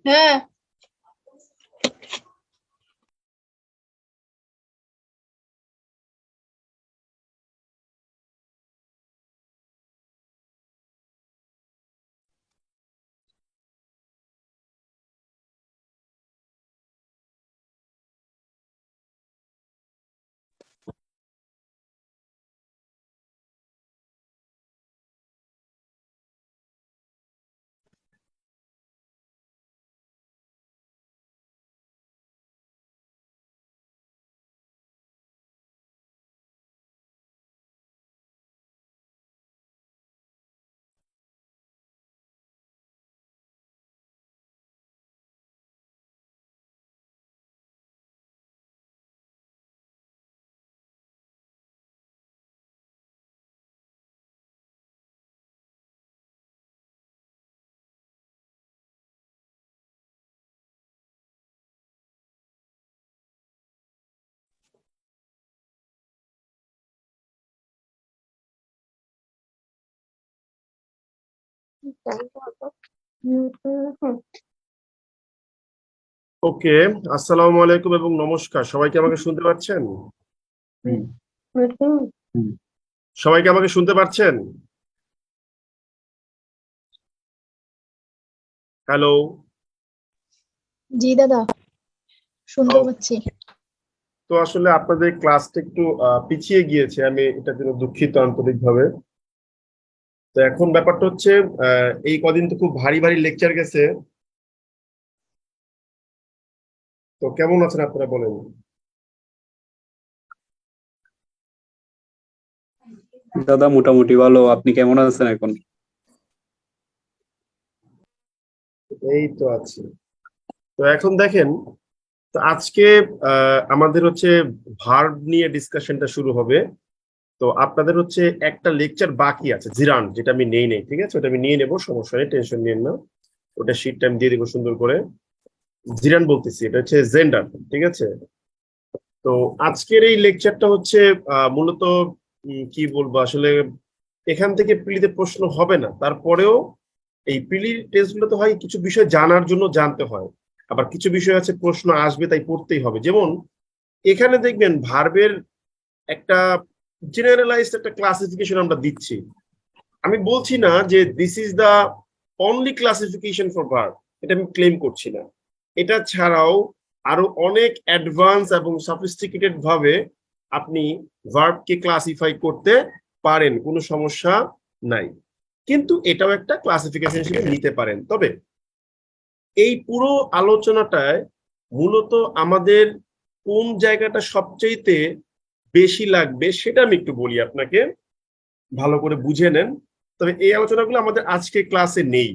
হ্যাঁ, ওকে, আসসালামু আলাইকুম এবং নমস্কার। সবাইকে আমাকে শুনতে পাচ্ছেন? সবাইকে আমাকে শুনতে পাচ্ছেন? হ্যালো। জি দাদা, শুনতে পাচ্ছি। তো আসলে আপনাদের ক্লাসটা একটু পিছিয়ে গিয়েছে, আমি এটার জন্য দুঃখিত আন্তরিকভাবে। তো এখন ব্যাপারটা হচ্ছে এই কদিন তো খুব ভারী ভারী লেকচার গেছে। তো কেমন আছেন আপনারা বলেন? দাদা মোটামুটি ভালো। আপনি কেমন আছেন এখন? এই তো আছি। তো এখন দেখেন, তো আজকে আমাদের হচ্ছে ভার্ব নিয়ে ডিসকাশনটা শুরু হবে। তো আপনাদের হচ্ছে একটা লেকচার বাকি আছে, জিরান, যেটা আমি নেই, ঠিক আছে? ওটা আমি নিয়ে নেবো, সমস্যা নেই, টেনশন নিন না। ওটা শীটটা আমি দিয়ে দিব সুন্দর করে। জিরান বলতেছি, এটা হচ্ছে জেন্ডার, ঠিক আছে? তো আজকের এই লেকচারটা হচ্ছে মূলত কি বলবো আসলে, এখান থেকে পিলিতে প্রশ্ন হবে না, তারপরেও এই পিলি টেস্ট গুলো তো হয় কিছু বিষয় জানার জন্য জানতে হয়, আবার কিছু বিষয় আছে প্রশ্ন আসবে তাই পড়তেই হবে। যেমন এখানে দেখবেন ভার্বের একটা জেনারেলাইজড একটা ক্লাসিফিকেশন আমরা দিচ্ছি। আমি বলছি না যে this is the only classification for verb, এটা আমি ক্লেম করছি না। এটা ছাড়াও আরো অনেক অ্যাডভান্স এবং সফিস্টিকেটেড ভাবে আপনি ভার্বকে ক্লাসিফাই করতে পারেন, কোনো সমস্যা নাই। কিন্তু এটাও একটা ক্লাসিফিকেশন হিসেবে নিতে পারেন। তবে এই পুরো আলোচনাটায় মূলত আমাদের কোন জায়গাটা সবচেয়ে বেশি লাগবে সেটা আমি একটু বলি আপনাকে, ভালো করে বুঝে নেন। তবে এই আলোচনাগুলো আমাদের আজকে ক্লাসে নেই।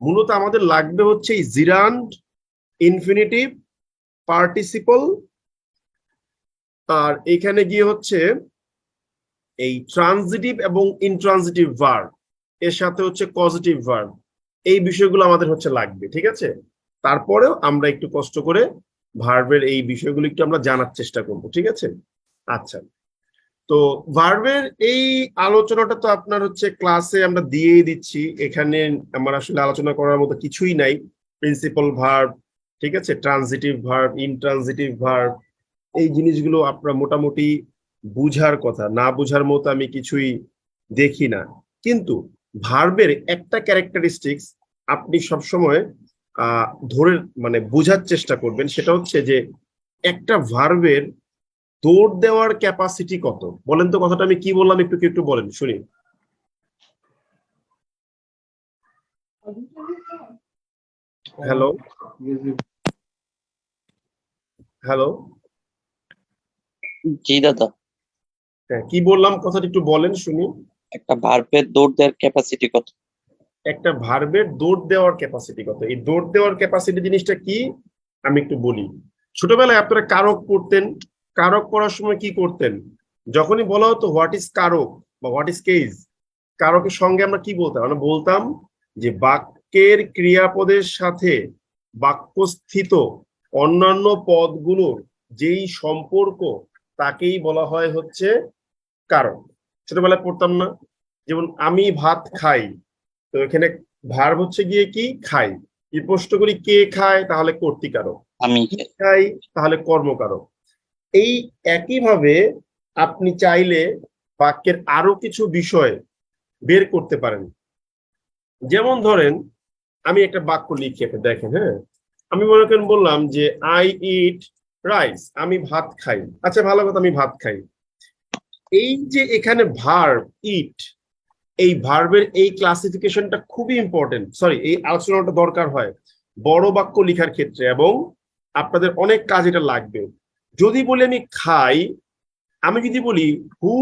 মূলত আমাদের লাগবে হচ্ছে এই জিরান্ড, ইনফিনিটিভ, পার্টিসিপল, আর এখানে গিয়ে হচ্ছে এই ট্রানজিটিভ এবং ইনট্রানজিটিভ ভার্ব, এর সাথে হচ্ছে পজিটিভ ভার্ব। এই বিষয়গুলো আমাদের হচ্ছে লাগবে, ঠিক আছে? তারপরেও আমরা একটু কষ্ট করে ভার্বের এই বিষয়গুলো একটু আমরা জানার চেষ্টা করব, ঠিক আছে? আচ্ছা, তো ভার্বের এই আলোচনাটা তো আপনার হচ্ছে ক্লাসে আমরা দিয়েই দিচ্ছি। এখানে আমার আসলে আলোচনা করার মতো কিছুই নাই। প্রিন্সিপাল ভার্ব, ঠিক আছে, ট্রানজিটিভ ভার্ব, ইনট্রানজিটিভ ভার্ব, এই জিনিসগুলো আপনার মোটামুটি বুঝার কথা, না বুঝার মতো আমি কিছুই দেখি না। কিন্তু ভার্বের একটা ক্যারেক্টারিস্টিক্স আপনি সবসময় ধরে মানে বোঝার চেষ্টা করবেন, সেটা হচ্ছে যে একটা ভার্বের দৌড় দেওয়ার ক্যাপাসিটি কত। বলেন তো কথাটা আমি কি বললাম, একটু কি একটু বলেন শুনি। Hello, hello. জি দাদা, হ্যাঁ, কি বললাম কথাটা একটু বলেন শুনি। একটা ভার্বের দৌড় দেওয়ার ক্যাপাসিটি কত? একটা ভার্বের দৌড় দেওয়ার ক্যাপাসিটি কত, এই দৌড় দেওয়ার ক্যাপাসিটি জিনিসটা কি আমি একটু বলি। ছোটবেলায় আপনারা কারক পড়তেন। কারক পড়ার সময় কি করতেন? যখনই বলা হতো হোয়াট ইজ কারক বা হোয়াট ইজ কেস, কারকের সঙ্গে আমরা কি বলতাম? আমরা বলতাম যে বাক্যের ক্রিয়াপদের সাথে বাক্যস্থিত অন্যান্য পদগুলোর যেই সম্পর্ক, তাকেই বলা হয় হচ্ছে কারক। ছোটবেলায় পড়তাম না? যেমন আমি ভাত খাই, তো এখানে ভার্ব হচ্ছে গিয়ে কি, খাই। কি প্রশ্ন করি, কে খায় তাহলে কর্তৃকারক, আমি কি খায় তাহলে কর্মকারক। এই একইভাবে আপনি চাইলে বাক্যের আরো কিছু বিষয় বের করতে পারেন। যেমন ধরেন আমি একটা বাক্য লিখি, একটা দেখেন, হ্যাঁ, আমি মনে করেন বললাম যে আই ইট রাইস, আমি ভাত খাই। আচ্ছা ভালো কথা, আমি ভাত খাই। এই যে এখানে ভার্ব ইট, এই ভার্বের এই ক্লাসিফিকেশনটা খুবই ইম্পর্টেন্ট, সরি এই আলোচনাটা দরকার হয় বড় বাক্য লেখার ক্ষেত্রে, এবং আপনাদের অনেক কাজ এটা লাগবে। যদি বলি আমি খাই, আমি যদি বলি হু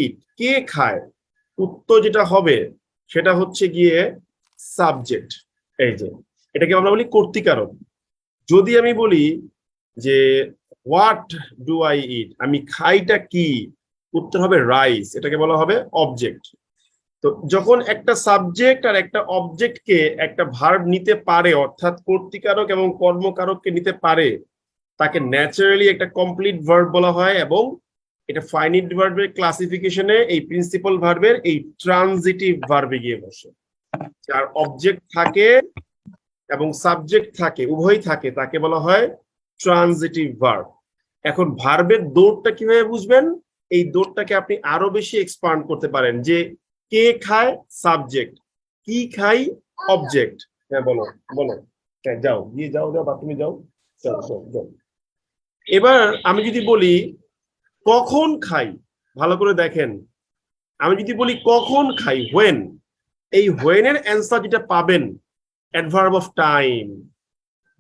ইট, কে খায়, উত্তর যেটা হবে সেটা হচ্ছে গিয়ে সাবজেক্ট। এই যে এটাকে আমরা বলি কর্তৃকারক। যদি আমি বলি যে হোয়াট ডু আই ইট, আমি খাইটা কি, উত্তর হবে রাইস, এটাকে বলা হবে অবজেক্ট। তো যখন একটা সাবজেক্ট আর একটা অবজেক্টকে একটা ভার্ব নিতে পারে, অর্থাৎ কর্তৃকারক এবং কর্মকারককে নিতে পারে, তাকে ন্যাচারালি একটা কমপ্লিট ভার্ব বলা হয়। এবং এটা ফাইনিট ভার্বের ক্লাসিফিকেশনে এই প্রিন্সিপাল ভার্বের এই ট্রানজিটিভ ভার্বে গিয়ে বসে। যার অবজেক্ট থাকে এবং সাবজেক্ট থাকে, উভয়ই থাকে, তাকে বলা হয় ট্রানজিটিভ ভার্ব। এখন ভার্বের দৌড়টা কিভাবে বুঝবেন? এই দৌড়টাকে আপনি আরো বেশি এক্সপান্ড করতে পারেন, যে কে খায় সাবজেক্ট, কি খাই অবজেক্ট। হ্যাঁ বলো বলো, হ্যাঁ যাও গিয়ে যাও, যাও বাথরুমে যাও, যাও যাও যাও। এবার আমি যদি বলি কখন খাই, ভালো করে দেখেন, আমি যদি বলি কখন খাই, হোয়েন, এই হোয়েন এর অ্যান্সার যেটা পাবেন অ্যাডভার্ব অফ টাইম।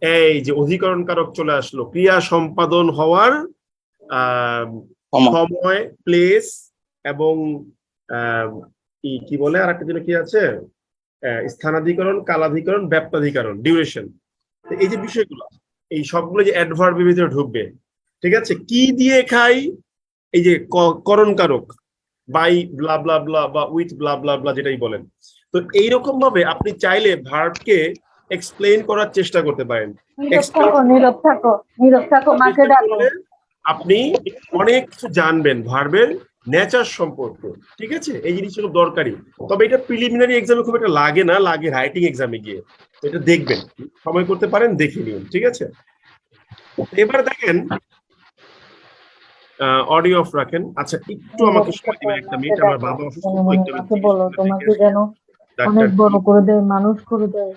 এই যে অধিকরণ কারক চলে আসলো, ক্রিয়া সম্পাদন হওয়ার সময়, প্লেস, এবং কি বলে আর একটা যেন কি আছে, স্থানাধিকরণ, কালাধিকরণ, ব্যাপ্তাধিকরণ, ডিউরেশন। এই যে বিষয়গুলো, এই সবগুলো যে অ্যাডভার্বের ভিতরে ঢুকবে, ঠিক আছে। কি দিয়ে খাই, এই যে করণ কারক, বাই ব্লা ব্লা ব্লা বা উইথ ব্লা ব্লা ব্লা, যেটাই বলেন। তো এইরকম ভাবে আপনি চাইলে ভার্বকে এক্সপ্লেইন করার চেষ্টা করতে পারেন। মাকে ডাকো। আপনি অনেক কিছু জানবেন ভার্বের নেচার সম্পর্কে, ঠিক আছে। এই জিনিসগুলো দরকারি, তবে এটা প্রিলিমিনারি এক্সামে খুব একটা লাগে না, লাগে রাইটিং এক্সামে গিয়ে। তো এটা দেখবেন, সময় করতে পারেন, দেখে নিন, ঠিক আছে। এবার দেখেন, অডিও অফ রাখেন। আচ্ছা একটু আমাকে সময় দিবেন, একটা মিনিট, আমার বাবা অসুস্থ, মাকে বলো তোমাকে যেন অনেক বড় করে দেয়, মানুষ করে দেয়।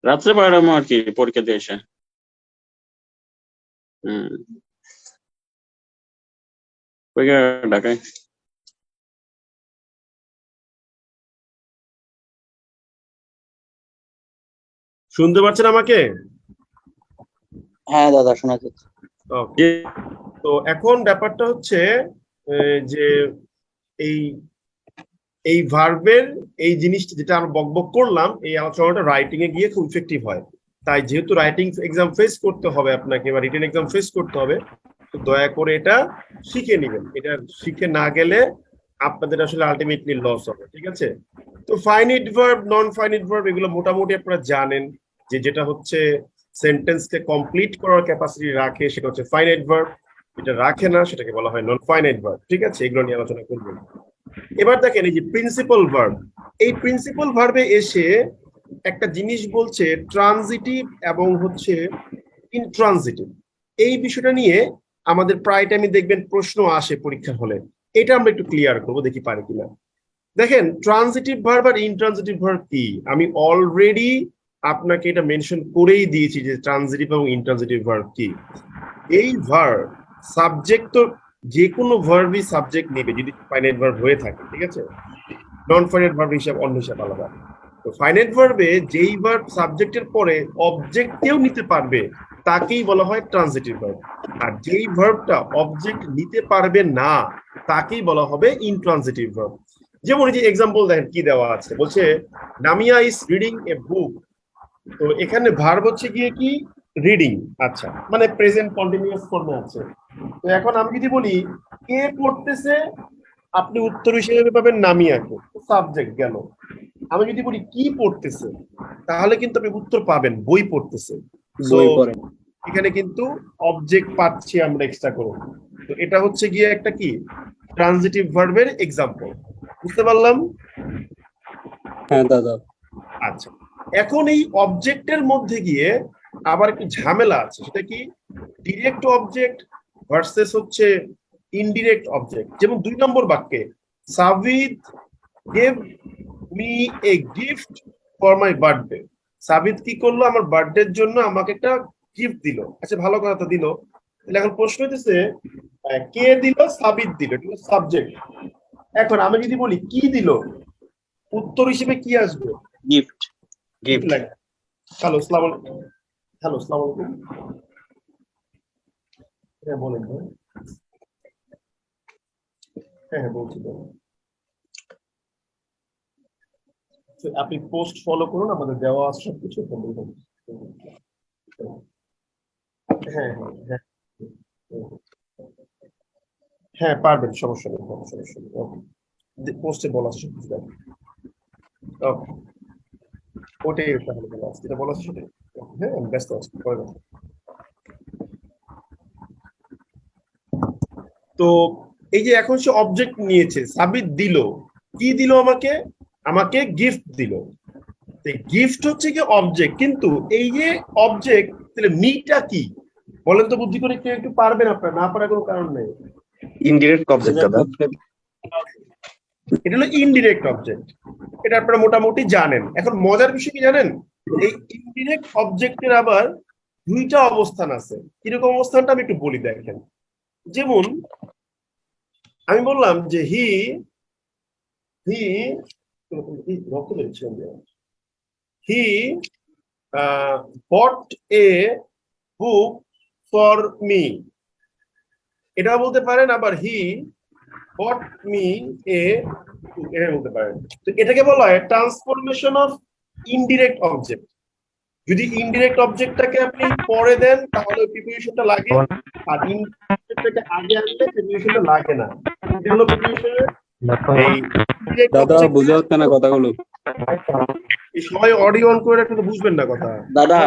রাত্রে পাঠাবো আর কি, পরীক্ষা দিয়ে এসে। ঢাকায়। শুনতে পাচ্ছেন আমাকে? হ্যাঁ দাদা শোনা যাচ্ছে। ওকে, তো এখন ব্যাপারটা হচ্ছে যে এই এই ভার্বের এই জিনিসটা যেটা আমরা বকবক করলাম, এই আলোচনাটা রাইটিং এ গিয়ে খুব ইফেক্টিভ হয়। তাই যেহেতু রাইটিং এক্সাম ফেস করতে হবে আপনাকে, বা রিটেন এক্সাম ফেস করতে হবে, তো দয়া করে এটা শিখে নেবেন। এটা শিখে না গেলে আপনাদের আসলে আলটিমেটলি লস হবে, ঠিক আছে। তো finite verb, non finite verb, এগুলো মোটামুটি আপনারা জানেন, যে যেটা হচ্ছে সেন্টেন্সকে কমপ্লিট করার ক্যাপাসিটি রাখে সেটা হচ্ছে ফাইনাইট ভার্ব, যেটা রাখে না সেটাকে বলা হয় নন ফাইনাইট ভার্ব, ঠিক আছে। এগুলো নিয়ে আলোচনা করবেন। এবার দেখেন এই যে প্রিন্সিপাল ভার্ব, এই প্রিন্সিপাল ভার্বে এসে একটা জিনিস বলছে ট্রানজিটিভ এবং হচ্ছে ইনট্রানজিটিভ। এই বিষয়টা নিয়ে আমাদের প্রায় টাইমে দেখবেন প্রশ্ন আসে পরীক্ষার হলে, এটা আমরা একটু ক্লিয়ার করবো, দেখি পারি কিনা। দেখেন ট্রানজিটিভ ভার্ব আর ইনট্রানজিটিভ ভার্ব কি, আমি অলরেডি আপনাকে এটা মেনশন করেই দিয়েছি যে ট্রানজিটিভ এবং ইনট্রানজিটিভ ভার্ব কি। এই ভার্ব সাবজেক্ট তো যে কোনো ভার্বই সাবজেক্ট নেবে যদি ফাইনাইট ভার্ব হয়ে থাকে, ঠিক আছে। নন ফাইনাইট ভার্ব হিসাব অন্য হিসাব আলাদা। তো ফাইনাইট ভার্বে যেই ভার্ব সাবজেক্টের পরে অবজেক্ট কেউ নিতে পারবে তাকেই বলা হয় ট্রানজিটিভ ভার্ব, আর যেই ভার্বটা অবজেক্ট নিতে পারবে না তাকেই বলা হবে ইনট্রানজিটিভ ভার্ব। যেমন এই যে এক্সাম্পল দেখেন কি দেওয়া আছে, বলছে নামিয়া ইজ রিডিং এ বুক। তো এখানে ভার্ব হচ্ছে গিয়ে কি রিডিং, আচ্ছা, মানে প্রেজেন্ট কন্টিনিউয়াস ফর্মে আছে। তো এখন আমি যদি বলি কে পড়তেছে, আপনি উত্তর হিসেবে পাবেন নামিয়াকে, সাবজেক্ট গেল। আমি যদি বলি কি পড়তেছে, তাহলে কিন্তু আপনি উত্তর পাবেন বই পড়তেছে। So, বই পড়ে। এখানে কিন্তু অবজেক্ট পাচ্ছি আমরা এক্সট্রা করে। তো এটা হচ্ছে গিয়ে একটা কি ট্রানজিটিভ ভার্বের এক্সাম্পল, বুঝতে পারলাম? হ্যাঁ দাদা। আচ্ছা, এখন এই অবজেক্টের মধ্যে গিয়ে আবার একটু ঝামেলা আছে, সেটা কি ডিরেক্ট অবজেক্ট ভার্সেস হচ্ছে ইনডিরেক্ট অবজেক্ট। যেমন 2 নম্বর বাক্যে সাবিদ gave me a gift for my birthday. সাবিদ কি করলো, আমার বার্থডের জন্য আমাকে একটা গিফট দিল। আচ্ছা, ভালো কথা তো দিল। তাহলে এখন প্রশ্ন হচ্ছে কে দিল, সাবিদ দিল, এটা সাবজেক্ট। এখন আমি যদি বলি কি দিল, উত্তর হিসেবে কি আসবে? গিফট। গিফট লাগে। হ্যালো, আসসালামু আলাইকুম। হ্যালো, আসসালামু আলাইকুম। হ্যাঁ বলেন ভাই। হ্যাঁ বলছি বলেন। আপনি পোস্ট ফলো করুন, আমাদের দেওয়া আছে সবকিছু। হ্যাঁ হ্যাঁ হ্যাঁ হ্যাঁ পারবেন, সমস্যা নেই, কোনো সমস্যা নেই। ওকে, পোস্টে বলা আছে সবকিছু। ওকে, ওটাই তাহলে বলা আছে, যেটা বলা আছে সেটাই। হ্যাঁ, আমি ব্যস্ত আছি, পরে কথা। তো এই যে এখন সে অবজেক্ট নিয়েছে, সাবিত দিল, কি দিল আমাকে? আমাকে গিফট দিল। গিফট হচ্ছে কি অবজেক্ট, কিন্তু এই যে অবজেক্ট, তাহলে মিটা কি বলেন তো বুদ্ধি করে, কেউ একটু পারবেন? আপনার না পারার কোনো কারণ নেই। ইনডিরেক্ট অবজেক্ট দাদা। এটা হলো ইনডিরেক্ট অবজেক্ট, এটা আপনারা মোটামুটি জানেন। এখন মজার বিষয় কি জানেন, এই ইনডিরেক্ট অবজেক্টের আবার 2টা অবস্থান আছে। কিরকম অবস্থানটা আমি একটু বলি, দেখেন। যেমন আমি বললাম যে হি হি হি বট এ বুক ফর মি, এটা বলতে পারেন। আবার হি বট মি এ, এটা বলতে পারেন। তো এটাকে বলা হয় ট্রান্সফরমেশন অফ ইনডিরেক্ট অবজেক্ট। যদি ইনডিরেক্ট অবজেক্টটাকে আপনি পরে দেন তাহলে প্রিপোজিশনটা লাগে, আর ইনডিরেক্টটাকে আগে আনলে প্রিপোজিশনটা লাগে না। এটা হলো প্রিপোজিশনের এই ইনডিরেক্ট দাদা অবজেক্ট। বুঝে হচ্ছে না কথাগুলো। এই সবাই অডিও অন করে রাখলে তো বুঝবেন না কথা। দাদা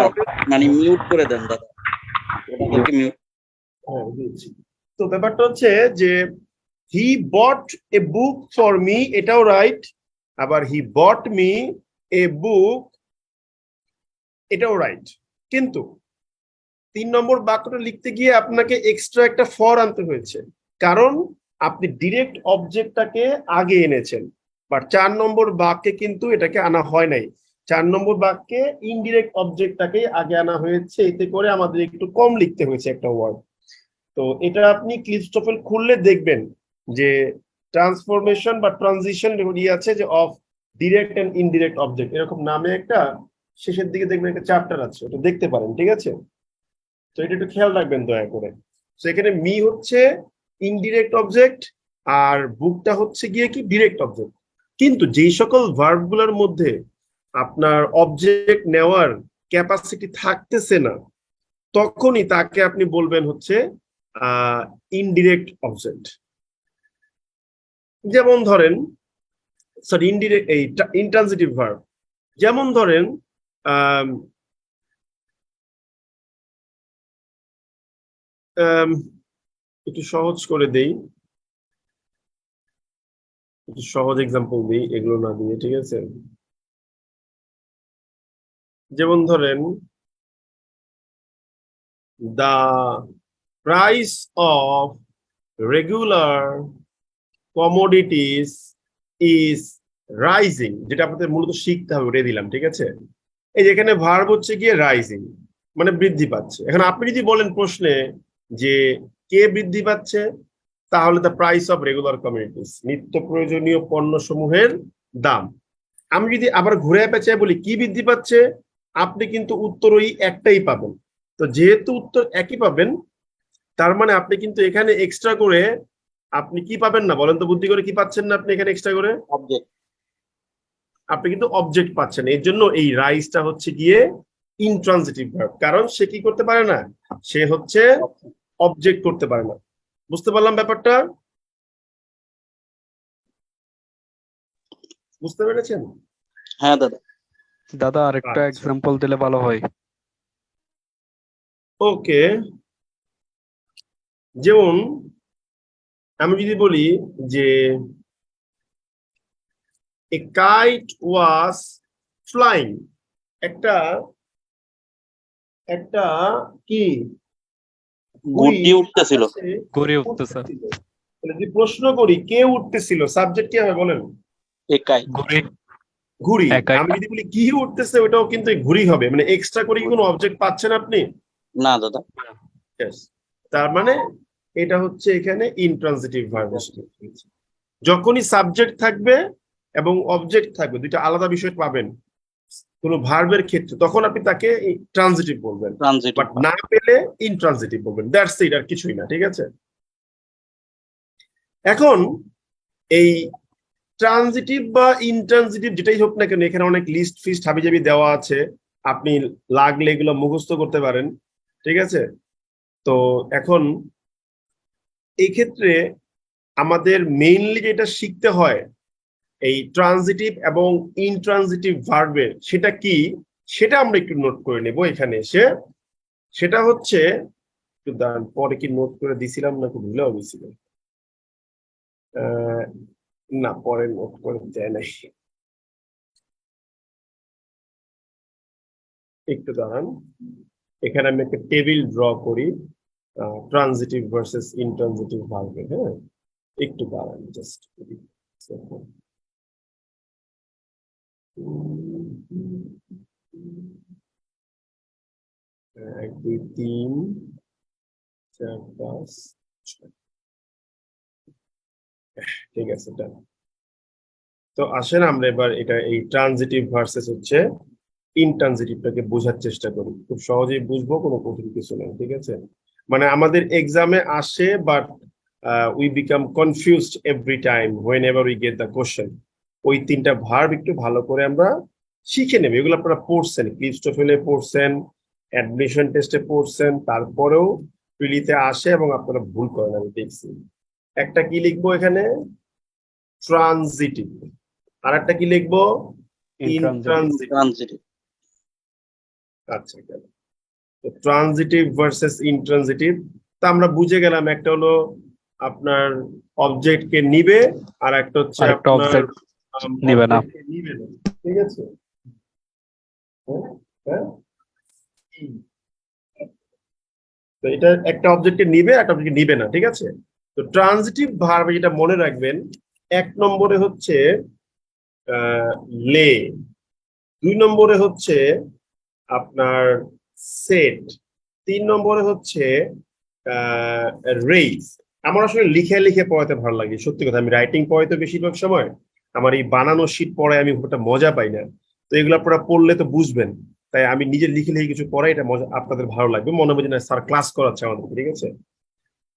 মানে মিউট করে দেন দাদা, ওদেরকে মিউট। হ্যাঁ, বুঝেছি। তো ব্যাপারটা হচ্ছে যে হি বট এ বুক ফর মি, এটাও রাইট। আবার হি বট মি এ বুক, এটাও রাইট। কিন্তু 3 নম্বর বাক্যটা লিখতে গিয়ে আপনাকে এক্সট্রা একটা ফর আনতে হয়েছে, কারণ আপনি ডিরেক্ট অবজেক্টটাকে আগে এনেছেন। বাট 4 নম্বর বাক্যে কিন্তু এটাকে আনা হয় নাই। 4 নম্বর বাক্যে ইনডিরেক্ট অবজেক্টটাকে আগে আনা হয়েছে, এতে করে আমাদের একটু কম লিখতে হয়েছে একটা ওয়ার্ড। তো এটা আপনি ক্লিপস্টফেল খুললে দেখবেন যে ট্রান্সফরমেশন বা ট্রানজিশন আছে যে of direct and indirect object, এরকম নামে একটা শেষের দিকে দেখবেন একটা চ্যাপ্টার আছে, ওটা দেখতে পারেন, ঠিক আছে। তো এটা একটু খেয়াল রাখবেন দয়া করে। তো এখানে মি হচ্ছে ইনডিরেক্ট অবজেক্ট, আর বুকটা হচ্ছে গিয়ে কি ডিরেক্ট অবজেক্ট। কিন্তু যেই সকল ভার্ব গুলোর মধ্যে আপনার অবজেক্ট নেওয়ার ক্যাপাসিটি থাকতেছে না, তখনই তাকে আপনি বলবেন হচ্ছে ইনডিরেক্ট অবজেক্ট। যেমন ধরেন, সরি ইনডিরেক্ট, এই ইনট্রানজিটিভ ভার্ব। যেমন ধরেন একটু সহজ করে দেই। একটু সহজ এক্সাম্পল দিই, এগুলো না দিয়ে, ঠিক আছে? যেমন ধরেন, the price of regular commodities is rising, যেটা আপনাদের মূলত শিখতে হবে, ওটাই দিলাম, ঠিক আছে? এই যে এখানে ভার্ব হচ্ছে গিয়ে রাইজিং, মানে বৃদ্ধি পাচ্ছে। এখন আপনি যদি বলেন প্রশ্নে যে কে বৃদ্ধি পাচ্ছে, তাহলে the price of regular commodities, নিত্য প্রয়োজনীয় পণ্য সমূহের দাম। আমি যদি আবার ঘুরে পেঁচায় বলি কি বৃদ্ধি পাচ্ছে, আপনি কিন্তু উত্তর ওই একটাই পাবেন। তো যেহেতু উত্তর একই পাবেন, তার মানে আপনি কিন্তু এখানে এক্সট্রা করে আপনি কি পাবেন না, বলেন তো বুদ্ধি করে, কি পাচ্ছেন না আপনি এখানে এক্সট্রা করে? অবজেক্ট। আপনি কিন্তু অবজেক্ট পাচ্ছেন। এর জন্য এই রাইজটা হচ্ছে গিয়ে ইনট্রানজিটিভ ভার্ব, কারণ সে কি করতে পারে না, সে হচ্ছে অবজেক্ট করতে পারে না। বুঝতে পারলাম ব্যাপারটা? বুঝতে পেরেছেন? হ্যাঁ দাদা। দাদা আরেকটা আচ্ছা। এক্সাম্পল দিলে ভালো হয়। ওকে, যেমন আমি যদি বলি যে a kite was flying, একটা একটা কি গুটি উঠতেছিল। ঘুরে উঠতেছে। তাহলে যদি প্রশ্ন করি কে উঠতেছিল, সাবজেক্ট কি হবে বলেন? একাই। ঘুরে ঘুড়ি। একাই। আমি যদি বলি কি উঠতেছে, ওটাও কিন্তু ঘুড়ি হবে, মানে এক্সট্রা করে কি কোনো অবজেক্ট পাচ্ছেন আপনি? না দাদা। Yes. তার মানে এটা হচ্ছে এখানে ইনট্রানজিটিভ ভার্ব। যখনই সাবজেক্ট থাকবে এবং অবজেক্ট থাকবে, দুইটা আলাদা বিষয় পাবেন কোনো ভার্বের ক্ষেত্রে, তখন আপনি তাকে ট্রানজিটিভ বলবেন, ট্রানজিটিভ। বাট না পেলে ইনট্রানজিটিভ বলবেন। দ্যাটস ইট, আর কিছুই না, ঠিক আছে? এখন এই ট্রানজিটিভ বা ইনট্রানজিটিভ যেটাই হোক না কেন, এখানে অনেক লিস্ট ফিস্ট হাবিজাবি দেওয়া আছে, আপনি লাগলে এগুলো মুখস্থ করতে পারেন, ঠিক আছে? তো এখন এই ক্ষেত্রে আমাদের মেইনলি যেটা শিখতে হয় এই ট্রানজিটিভ এবং ইনট্রানজিটিভ ভার্বের, সেটা কি সেটা আমরা একটু নোট করে নেব এখানে এসে। সেটা হচ্ছে, একটু দাঁড়ান, পরে কি নোট করে দিছিলাম না, খুব ভুলেও গেছিলাম, না পরে নোট করে দেয় নাই, একটু দাঁড়ান, এখানে আমি একটা টেবিল ড্র করি ট্রানজিটিভ ভার্সেস ইনট্রানজিটিভ ভার্বের। হ্যাঁ, একটু দাঁড়ান, জাস্ট 1 2 3 4 5 6, ঠিক আছে, ডান। তো আসেন আমরা এবার এটা এই ট্রানজিটিভ ভার্সেস হচ্ছে ইনট্রানজিটিভটাকে বোঝার চেষ্টা করি, খুব সহজেই বুঝবো, কোনো কঠিন কিছু নেই, ঠিক আছে? মানে আমাদের এক্সামে আসে, but we become confused every time when ever we get the question. ওই তিনটা ভার্ব একটু ভালো করে আমরা শিখে নেব। এগুলো আপনারা পড়ছেন, ক্লিপস্টোফেলে পড়ছেন, অ্যাডমিশন টেস্টে পড়ছেন, তারপরেও প্রিলিতে আসে এবং আপনারা ভুল করেন, আমি দেখছি। একটা কি লিখবো এখানে, ট্রানজিটিভ, আর একটা কি লিখবো, ইনট্রানজিটিভ। ট্রানজিটিভ। আচ্ছা, গেল। তো ট্রানজিটিভ ভার্সেস ইনট্রানজিটিভ, তা আমরা বুঝে গেলাম, একটা হলো আপনার অবজেক্ট কে নিবে, আর একটা হচ্ছে আরেকটা আপনার object নিবে না। object কে নিবে না, ঠিক আছে? হ্যাঁ, হ্যাঁ। তো এটা একটা অবজেক্টকে নিবে, একটা অবজেক্টকে নিবে না, ঠিক আছে? তো ট্রানজিটিভ ভার্ব যেটা মনে রাখবেন, 1 নম্বরে হচ্ছে লে, 2 নম্বরে হচ্ছে আপনার সেট, 3 নম্বরে হচ্ছে রেইজ। আমার আসলে লিখে লিখে পড়াতে ভালো লাগে, সত্যি কথা। আমি রাইটিং পড়াই তো বেশিরভাগ সময়, আমার এই বানানো শীট পড়ায় আমি ওটা মজা পাই না। তো এগুলো আপনারা পড়লে তো বুঝবেন, তাই আমি নিজে লিখে লিখে কিছু পড়াই, এটা মজা, আপনাদের ভালো লাগবে, মনে হবে যে না স্যার ক্লাস করাচ্ছে আমাদের, ঠিক আছে?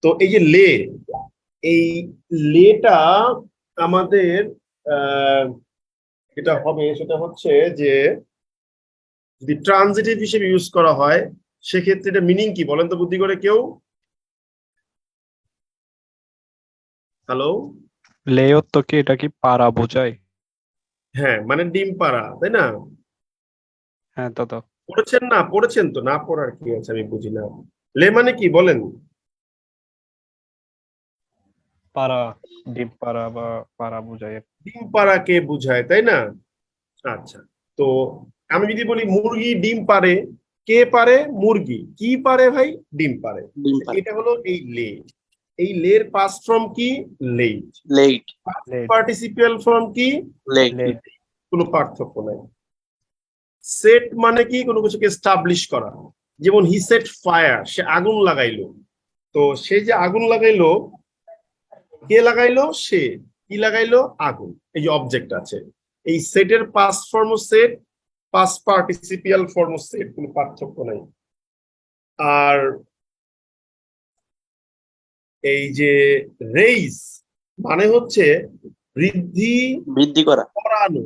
তো এই যে লে, এই লেটা আমাদের যেটা হবে সেটা হচ্ছে যে যদি ট্রানজিটিভ হিসেবে ইউজ করা হয়, সেক্ষেত্রে এটা মিনিং কি বলেন তো বুদ্ধি করে কেউ? হ্যালো, লেয়র তো কি, এটা কি পারা বোঝায়? হ্যাঁ, মানে ডিম পাড়া, তাই না? হ্যাঁ দাদা। পড়েছেন না? পড়েছেন তো, না পড়ার কি আছে, আমি বুঝি না। লে মানে কি বলেন? পাড়া, ডিম পাড়া বা পাড়া বোঝায়। ডিম পাড়াকে বোঝায়, তাই না? আচ্ছা, তো আমি যদি বলি মুরগি ডিম পাড়ে, কে পারে? মুরগি। কি পারে ভাই? ডিম পারে। ডিম পারে। এটা হলো এই লে। এই লের পাস্ট ফর্ম কি? লেট। লেট। লেট, পার্টিসিপিয়াল ফর্ম কি? লেট। লেট, কোনো পার্থক্য নাই। সেট মানে কি? কোনো কিছুকে এস্টাবলিশ করা। যেমন হি সেট ফায়ার, সে আগুন লাগাইলো। তো সে যে আগুন লাগাইলো, কে লাগাইলো? সে। কি লাগাইলো? আগুন। এই যে অবজেক্ট আছে, এই সেটের past form set, past participial form set, কোনো পার্থক্য নাই। আর এই যে রেইজ মানে হচ্ছে বৃদ্ধি বৃদ্ধি করা। করানো।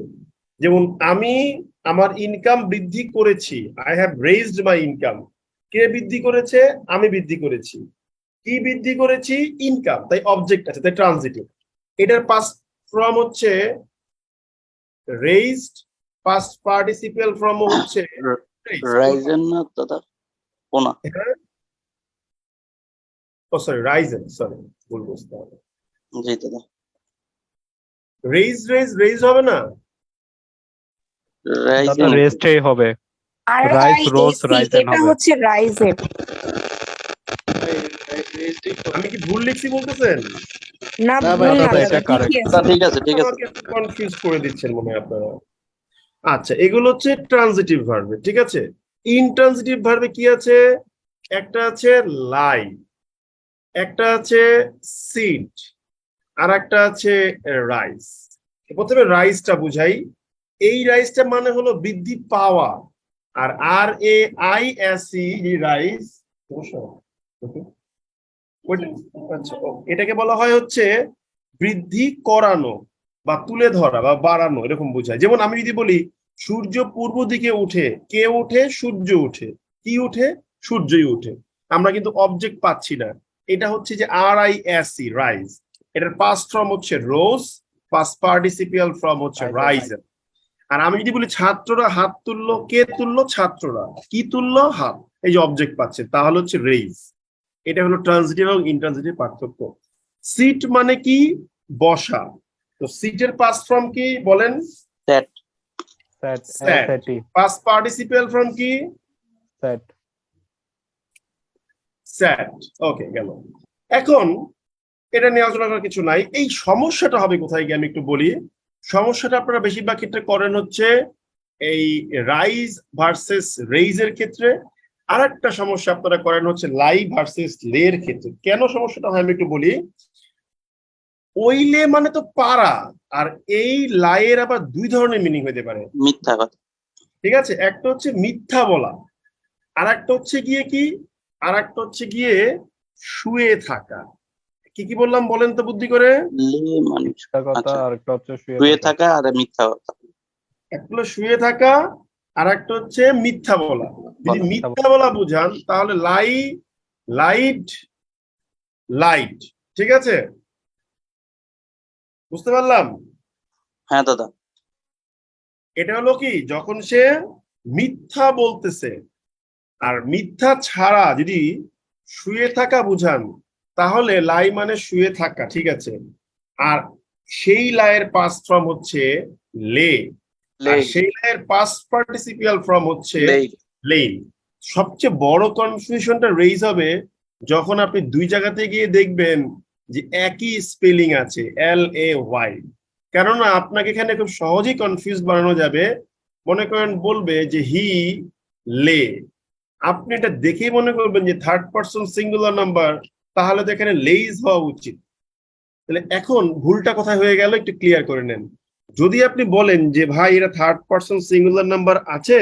যেমন আমি আমার ইনকাম বৃদ্ধি করেছি, I have raised my income. কে বৃদ্ধি করেছে? আমি বৃদ্ধি করেছি। কি বৃদ্ধি করেছি? ইনকাম। তাই অবজেক্ট আছে, তাই ট্রানজিটিভ। এটার পাস্ট ফর্ম হচ্ছে রেইজড, পাস্ট পার্টিসিপিয়াল ফর্ম হচ্ছে রাইজেন না দাদা? কোনা। রাইজেন, সরি ভুল বুঝতে হবে। জি দাদা। রেইজ হবে না? দাদা রাইজেন। রেস্টেই হবে। রাইস রোজ রাইজেন এটা হবে। হচ্ছে রাইজেন। আমি কি ভুল লিখছি বলতেছেন? না না ভুল ভাই, না দাদা দাদা, এটা correct। ঠিকই আছে। দাদা ঠিক আছে, ঠিক আছে। আমাকে কনফিউজ করে দিচ্ছেন মনে হয় আপনারা। আচ্ছা, এগুলো হচ্ছে ট্রানজিটিভ ভার্বে, ঠিক আছে। ইনট্রানজিটিভ ভার্বে কি আছে? একটা আছে লাই, একটা আছে সিড, আর একটা আছে রাইস। প্রথমে রাইসটা বুঝাই। এই রাইসটা মানে হলো বৃদ্ধি পাওয়া। আর RAISE রাইস, আচ্ছা, এটাকে বলা হয় হচ্ছে বৃদ্ধি করানো বা তুলে ধরা বা বাড়ানো, এরকম বোঝায়। যেমন আমি যদি বলি সূর্য পূর্ব দিকে উঠে, কে উঠে? সূর্য উঠে। কি উঠে? সূর্যই উঠে। আমরা কিন্তু অবজেক্ট পাচ্ছি না। এটা হচ্ছে যে RISE রাইজ। এটার পাস্ট ফর্ম হচ্ছে রোজ, পাস্ট পার্টিসিপিয়াল ফর্ম হচ্ছে রাইজেন। আর আমি যদি বলি ছাত্ররা হাত তুললো, কে তুললো? ছাত্ররা। কি তুললো? হাত। এই যে অবজেক্ট পাচ্ছে, তাহলে হচ্ছে রেইজ। এটা হলো ট্রানজিটিভ এবং ইনট্রানজিটিভ পার্থক্য। সিট মানে কি? বসা। তো সিটের পাস্ট ফর্ম কি বলেন? স্যাট। স্যাট, স্যাট। স্যাটি, পাস্ট পার্টিসিপিয়াল ফর্ম কি? স্যাট। স্যাট। ওকে, গেল। এখন এটা নিয়ে আলোচনা করার কিছু নাই। এই সমস্যাটা হবে কোথায় গিয়ে আমি একটু বলি। সমস্যাটা আপনারা বেশিরভাগ ক্ষেত্রে করেন হচ্ছে এই রাইজ ভার্সেস রেইজের ক্ষেত্রে। আর একটা সমস্যা আপনারা করেন হচ্ছে লাই ভার্সেস লে এর ক্ষেত্রে। কেন সমস্যাটা হয় আমি একটু বলি। ওই লে মানে তো পারা, আর এই লাইয়ের আবার দুই ধরনের মিনিং হতে পারে, মিথ্যা কথা। ঠিক আছে। একটা হচ্ছে মিথ্যা বলা, আর একটা হচ্ছে গিয়ে কি, আর একটা হচ্ছে গিয়ে শুয়ে থাকা। কি কি বললাম বলেন তো বুদ্ধি করে? লে মানে মিথ্যা কথা, আচ্ছা, আর একটা হচ্ছে শুয়ে শুয়ে থাকা। থাকা আর মিথ্যা কথা। একটা হলো শুয়ে থাকা, আর একটা হচ্ছে মিথ্যা বলা। যদি বলা। মিথ্যা বলা বুঝান তাহলে লাইট, লাইট, ঠিক আছে, বুঝতে পারলাম। হ্যাঁ দাদা। এটা হলো কি, যখন সে মিথ্যা বলতেছে। আর মিথ্যা ছাড়া যদি শুয়ে থাকা বুঝান তাহলে লাই মানে শুয়ে থাকা, ঠিক আছে। আর সেই লাইয়ের পাস্ট ফর্ম হচ্ছে লে, আর লেট। সেই লাইয়ের পাস্ট পার্টিসিপিয়াল ফর্ম হচ্ছে লেট। লেইন। সবচেয়ে বড় কনফিউশনটা রেইজ হবে যখন আপনি দুই জায়গাতে গিয়ে দেখবেন যে একই স্পেলিং আছে LAY। কেননা আপনাকে এখানে খুব সহজেই কনফিউজ বানানো যাবে। মনে করেন বলবে যে হি লে, আপনি এটা দেখেই মনে করবেন যে থার্ড পারসন সিঙ্গুলার নাম্বার, তাহলে তো এখানে লেইজ হওয়া উচিত। তাহলে এখন ভুলটা কোথায় হয়ে গেল একটু ক্লিয়ার করে নেন। যদি আপনি বলেন যে ভাই এটা থার্ড পারসন সিঙ্গুলার নাম্বার আছে,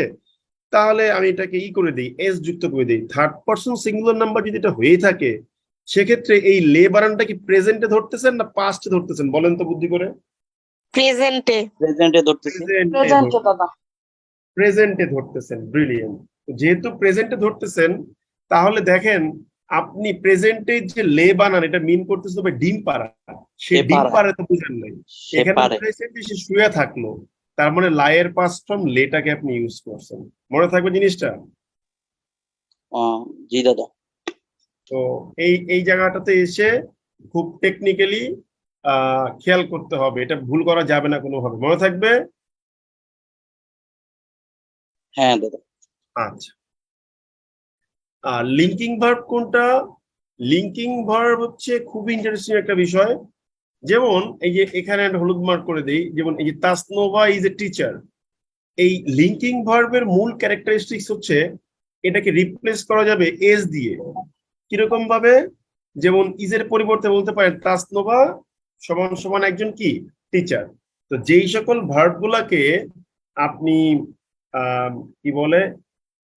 তাহলে আমি এটাকে করে দিই, এস যুক্ত করে দিই। থার্ড পারসন সিঙ্গুলার নাম্বার যদি এটা হয়ে থাকে, সেক্ষেত্রে এই লে বানানটা কি প্রেজেন্টে ধরতেছেন না পাস্টে ধরতেছেন বলেন তো বুদ্ধি করে? প্রেজেন্টে। প্রেজেন্টে ধরতেছি। প্রেজেন্ট দাদা। প্রেজেন্টে ধরতেছেন, ব্রিলিয়েন্ট। যেহেতু প্রেজেন্টে ধরতেছেন, তাহলে দেখেন আপনি প্রেজেন্টে যে লে বানান এটা মিন করতেছে তবে ডিম পাড়া। সে সে ডিম পারে। পাড়া তো বুঝেন নাই, সে এখানে পারে। বুঝাইছে যে সে শুয়ে থাকলো। তার মানে লাইয়ের পাস্ট ফর্ম লেটাকে আপনি ইউজ করছেন। মনে থাকবে জিনিসটা। জি দাদা। তো এই জায়গাটাতে এসে খুব টেকনিক্যালি খেয়াল করতে হবে, এটা ভুল করা যাবে না কোনোভাবে, মনে থাকবে? হ্যাঁ দাদা। আচ্ছা, লিঙ্কিং ভার্ব কোনটা? লিঙ্কিং ভার্ব হচ্ছে খুবই ইন্টারেস্টিং একটা বিষয়। যেমন এই যে এখানে একটা হলুদ মার্ক করে দেই, যেমন এই যে তাসনোভা ইজ এ টিচার, এই লিঙ্কিং ভার্বের মূল ক্যারেক্টারিস্টিক্স হচ্ছে এটাকে রিপ্লেস করা যাবে এস দিয়ে। কিরকম ভাবে? যেমন ইজের পরিবর্তে বলতে পারেন তাসনোভা সমান সমান একজন কি টিচার। তো যেই সকল ভার্ব গুলাকে আপনি কি বলে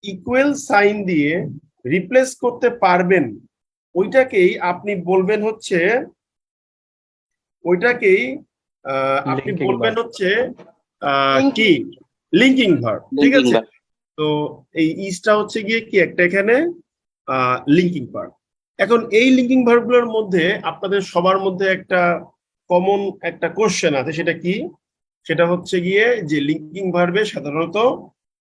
ইকুয়াল সাইন দিয়ে রিপ্লেস করতে পারবেন, ওইটাকেই আপনি বলবেন হচ্ছে আপনি Linking বলবেন verb. হচ্ছে কি লিঙ্কিং ভার্ব, ঠিক Linking আছে? verb। তো এই ইজটা হচ্ছে গিয়ে কি একটা এখানে লিঙ্কিং ভার্ব। এখন এই লিঙ্কিং ভার্বগুলোর মধ্যে আপনাদের সবার মধ্যে একটা কমন একটা কোশ্চেন আছে, সেটা কি? সেটা হচ্ছে গিয়ে যে লিঙ্কিং ভার্বে সাধারণত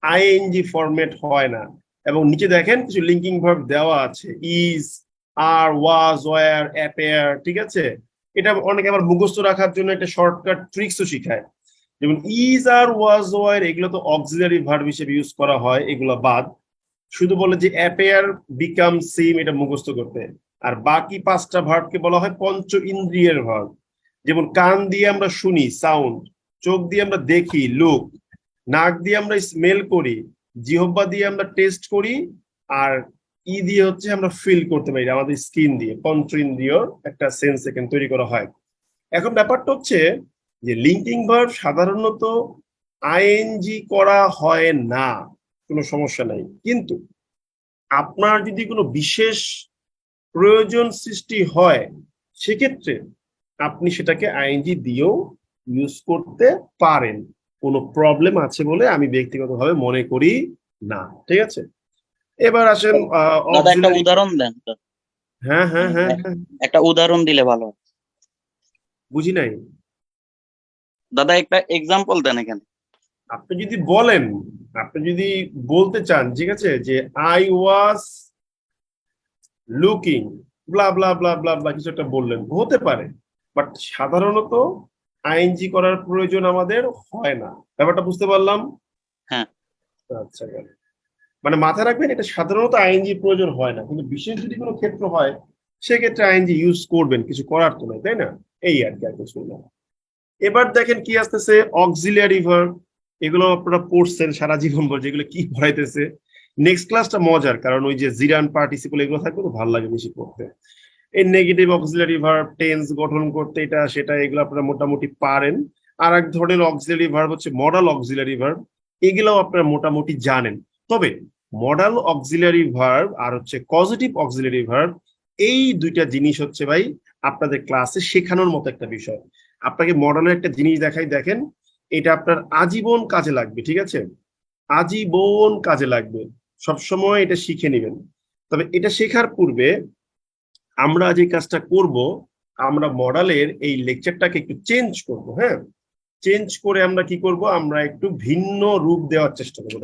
আইএনজি ফরম্যাট হয় না, এবং নিচে দেখেন কিছু লিঙ্কিং ভার্ব দেওয়া আছে, is, are, was, were, appear, ঠিক আছে? এটা অনেকে আবার মুখস্থ রাখার জন্য একটা শর্টকাট ট্রিক্সও শিখায়, যেমন ইজ, আর, ওয়াজ, ওয়্যার এগুলো তো অক্সিলারি ভার্ব হিসেবে ইউজ করা হয়, এগুলো বাদ। শুধু বলে যে অ্যাপেয়ার, বিকাম, সিম, এটা মুখস্থ করতে। আর বাকি 5টা ভার্বকে বলা হয় পঞ্চ ইন্দ্রিয়ের ভার্ব। যেমন কান দিয়ে আমরা শুনি, সাউন্ড; চোখ দিয়ে আমরা দেখি, লুক; নাক দিয়ে আমরা স্মেল করি; জিহ্বা দিয়ে আমরা টেস্ট করি; আর ই দিয়ে হচ্ছে আমরা ফিল করতে পারি আমাদের স্কিন দিয়ে। পঞ্চ ইন্দ্রিয় একটা সেন্স এখানে তৈরি করা হয়। এখন ব্যাপারটা হচ্ছে যে লিঙ্কিং ভার্ব সাধারণত আইএনজি করা হয় না, কোনো সমস্যা নাই, কিন্তু আপনার যদি কোনো বিশেষ প্রয়োজন সৃষ্টি হয় সেক্ষেত্রে আপনি সেটাকে আইএনজি দিয়েও ইউজ করতে পারেন, কোনো প্রবলেম আছে বলে আমি ব্যক্তিগতভাবে মনে করি না, ঠিক আছে? এবার আসেন দাদা একটা auxiliary- উদাহরণ দেন। হ্যাঁ হ্যাঁ হ্যাঁ হ্যাঁ, একটা উদাহরণ দিলে ভালো হয়। বুঝি নাই। দাদা একটা এক্সাম্পল দেন এখানে। আপনি যদি বলেন, আপনি যদি বলতে চান, ঠিক আছে, যে আই ওয়াজ লুকিং ব্লা ব্লা ব্লা ব্লা ব্লা কিছু একটা বললেন, হতে পারে, বাট সাধারণত আইএনজি করার প্রয়োজন আমাদের হয় না। ব্যাপারটা বুঝতে পারলাম? হ্যাঁ। আচ্ছা, মানে মাথায় রাখবেন এটা সাধারণত আইএনজি প্রয়োজন হয় না, কিন্তু বিশেষ যদি কোনো ক্ষেত্র হয় সেক্ষেত্রে আইএনজি ইউজ করবেন, কিছু করার তো নাই, তাই না? এই আর কি, আর কিছু না। এবার দেখেন কি আসতেছে, অক্সিলিয়ারি ভার্ব। এগুলো আপনারা পড়ছেন সারা জীবন ভর, যেগুলো কি পড়াইতেছে। নেক্সট ক্লাসটা মজার, কারণ ওই যে জিরান পার্টিসিপল এগুলো থাকবে তো ভালো লাগে বেশি পড়তে। এই নেগেটিভ অক্সিলিয়ারি ভার্ব, টেন্স গঠন করতে এটা সেটা, এগুলো আপনারা মোটামুটি পারেন। আর এক ধরনের অক্সিলিয়ারি ভার্ব হচ্ছে মডাল অক্সিলিয়ারি ভার্ব, এগুলোও আপনারা মোটামুটি জানেন। তবে মডাল অক্সিলিয়ারি ভার্ব আর হচ্ছে পজিটিভ অক্সিলিয়ারি ভার্ব, এই দুইটা জিনিস হচ্ছে ভাই আপনাদের ক্লাসে শেখানোর মতো একটা বিষয়। আপনাকে মডালের একটা জিনিস দেখাই, দেখেন, এটা আপনার আজীবন কাজে লাগবে, ঠিক আছে? আজীবন কাজে লাগবে, সবসময় এটা শিখে নেবেন। তবে এটা শেখার পূর্বে আমরা যে কাজটা করব, আমরা মডালের এই লেকচারটাকে একটু চেঞ্জ করব। হ্যাঁ, চেঞ্জ করে আমরা কি করব, আমরা একটু ভিন্ন রূপ দেওয়ার চেষ্টা করবো।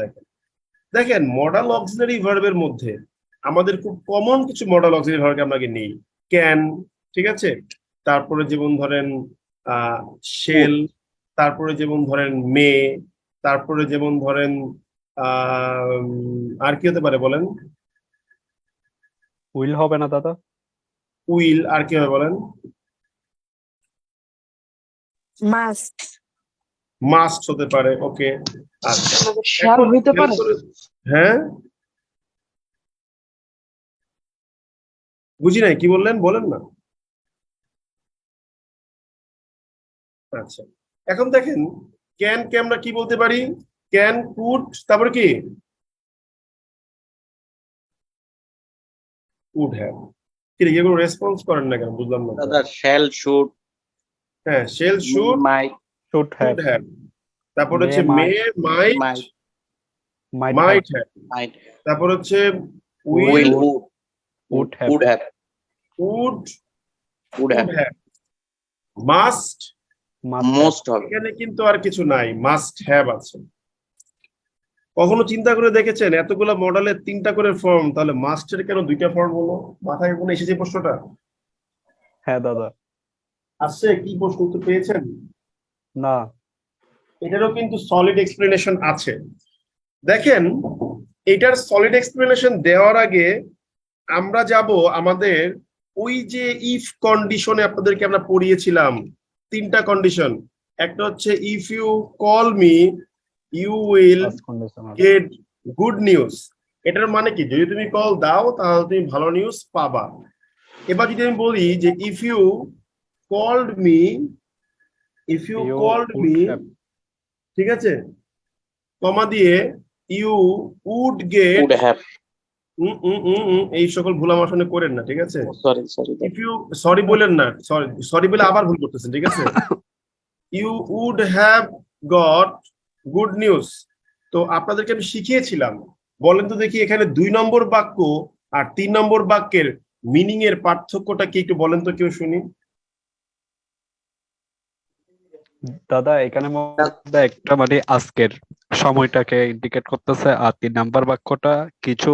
দেখেন মডাল অক্সিলারি ভার্বের মধ্যে আমাদের খুব কমন কিছু মডাল অক্সিলারি ভার্ব আমরা নেই। ক্যান, ঠিক আছে, তারপরে যেমন ধরেন শেল, তারপরে যেমন ধরেন মে, তারপরে যেমন ধরেন আর কি হতে পারে বলেন? উইল হবে না দাদা? উইল, আর কি হবে বলেন? মাস্ট। মাস্ট হতে পারে, ওকে। আচ্ছা, শ্যাল হইতে পারে। হ্যাঁ, বুঝি নাই, কি বললেন, বলেন না। আচ্ছা, এখন দেখেন ক্যান কে আমরা কি বলতে পারি? ক্যান, কুড, তারপরে কি উড হ্যাভ। কি এগুলো রেসপন্স করেন না কেন, বুঝলাম না। দাদা শ্যাল, শুড, হ্যাঁ, shall, should, might, should have, could have, তারপর হচ্ছে May, may, might, might, might might have, have, might, তারপর হচ্ছে will, will, would have, would have, would, would have, have, must. Most হবে। এখানে কিন্তু আর কিছু নাই, মাস্ট হ্যাভ আছে। কখনো চিন্তা করে দেখেছেন এতগুলো মডেলের 3টা করে ফর্ম, তাহলে মাস্টের কেন 2টা ফর্ম হলো? মাথায় কোনো এসেছে প্রশ্নটা? হ্যাঁ দাদা। আসছে কি প্রশ্ন উত্তর পেয়েছেন? না। এটারও কিন্তু সলিড এক্সপ্লেনেশন আছে। দেখেন, এটার সলিড এক্সপ্লেনেশন দেওয়ার আগে আমরা যাব আমাদের ওই যে ইফ কন্ডিশনে আপনাদেরকে আমরা পড়িয়েছিলাম 3টা কন্ডিশন। একটা হচ্ছে if you call me you will First conditional. Get good news. এটার মানে কি, যদি তুমি কল দাও তাহলে তুমি ভালো নিউজ পাবা। এবার যদি আমি বলি যে if you called me You would have. ঠিক আছে, কমা দিয়ে you would get, would have এই সকল ভুল আমার সামনে করেন না, ঠিক আছে? sorry ইফ ইউ সরি বলেন না, সরি বলে আবার ভুল করতেছেন, ঠিক আছে? You would have got good news. তো আপনাদেরকে আমি শিখিয়েছিলাম, বলেন তো দেখি এখানে 2 নম্বর বাক্য আর 3 নম্বর বাক্যের মিনিং এর পার্থক্যটা কি একটু বলেন তো, কেউ শুনি। দাদা এখানে মধ্যে একটা মানে আজকের সময়টাকে ইন্ডিকেট করতেছে, আর 3 নাম্বার বাক্যটা কিছু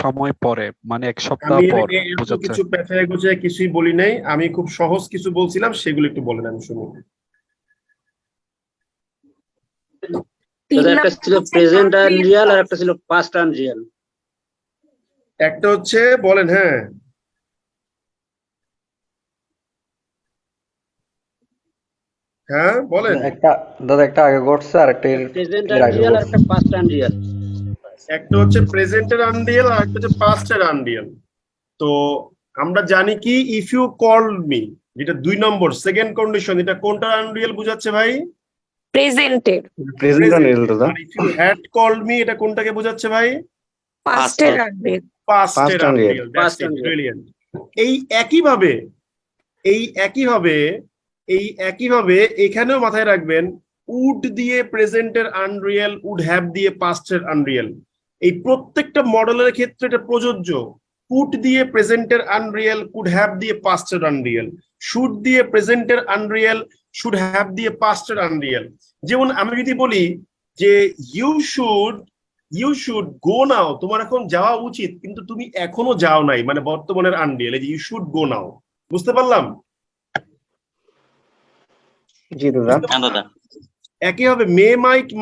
সময় পরে মানে 1 সপ্তাহ আমি পর এত বোঝাচ্ছে। কিছু পেঁচায় গোছায় কিছুই বলি নাই, আমি খুব সহজ কিছু বলছিলাম, সেগুলো একটু বলেন আমি শুনি। তিন একটা ছিল নাম্বার প্রেজেন্ট আনরিয়াল আর একটা ছিল পাস্ট আনরিয়াল। একটা হচ্ছে বলেন, হ্যাঁ হ্যাঁ বলেন। দাদা একটা আগে ঘটছে আর একটা প্রেজেন্ট এর আগে আনরিয়াল আর ঘটছে। একটা পাস্ট আনরিয়াল। একটা হচ্ছে প্রেজেন্টের আনরিয়াল আর একটা হচ্ছে পাস্টের আনরিয়াল। তো আমরা জানি কি ইফ ইউ কল্ড মি, যেটা 2 নম্বর সেকেন্ড কন্ডিশন, এটা কোনটা আনরিয়াল বুঝাচ্ছে ভাই? প্রেজেন্টেড প্রেজেন্ট আনরিয়াল দাদা। আর if you had called me, এটা কোনটাকে বোঝাচ্ছে ভাই? পাস্টের আনরিয়াল পাস্টের Past unreal. Unreal. That's Past it, unreal. Brilliant. এই একইভাবে এখানেও মাথায় রাখবেন, উড দিয়ে প্রেজেন্টের আনরিয়াল, উড হ্যাভ দিয়ে পাস্টের আনরিয়াল। এই প্রত্যেকটা মডেলের ক্ষেত্রে এটা প্রযোজ্য। কুড দিয়ে প্রেজেন্টের আনরিয়াল, কুড হ্যাভ দিয়ে পাস্টের আনরিয়াল, শুড দিয়ে প্রেজেন্টের আনরিয়াল, শুড হ্যাভ দিয়ে পাস্টের আনরিয়াল। যেমন আমি যদি বলি যে ইউ শুড গো নাও, তোমার এখন যাওয়া উচিত কিন্তু তুমি এখনো যাও নাই, মানে বর্তমানের আনরিয়াল, এই যে ইউ শুড গো নাও। বুঝতে পারলাম? জি দাদা। হ্যাঁ দাদা একইভাবে মে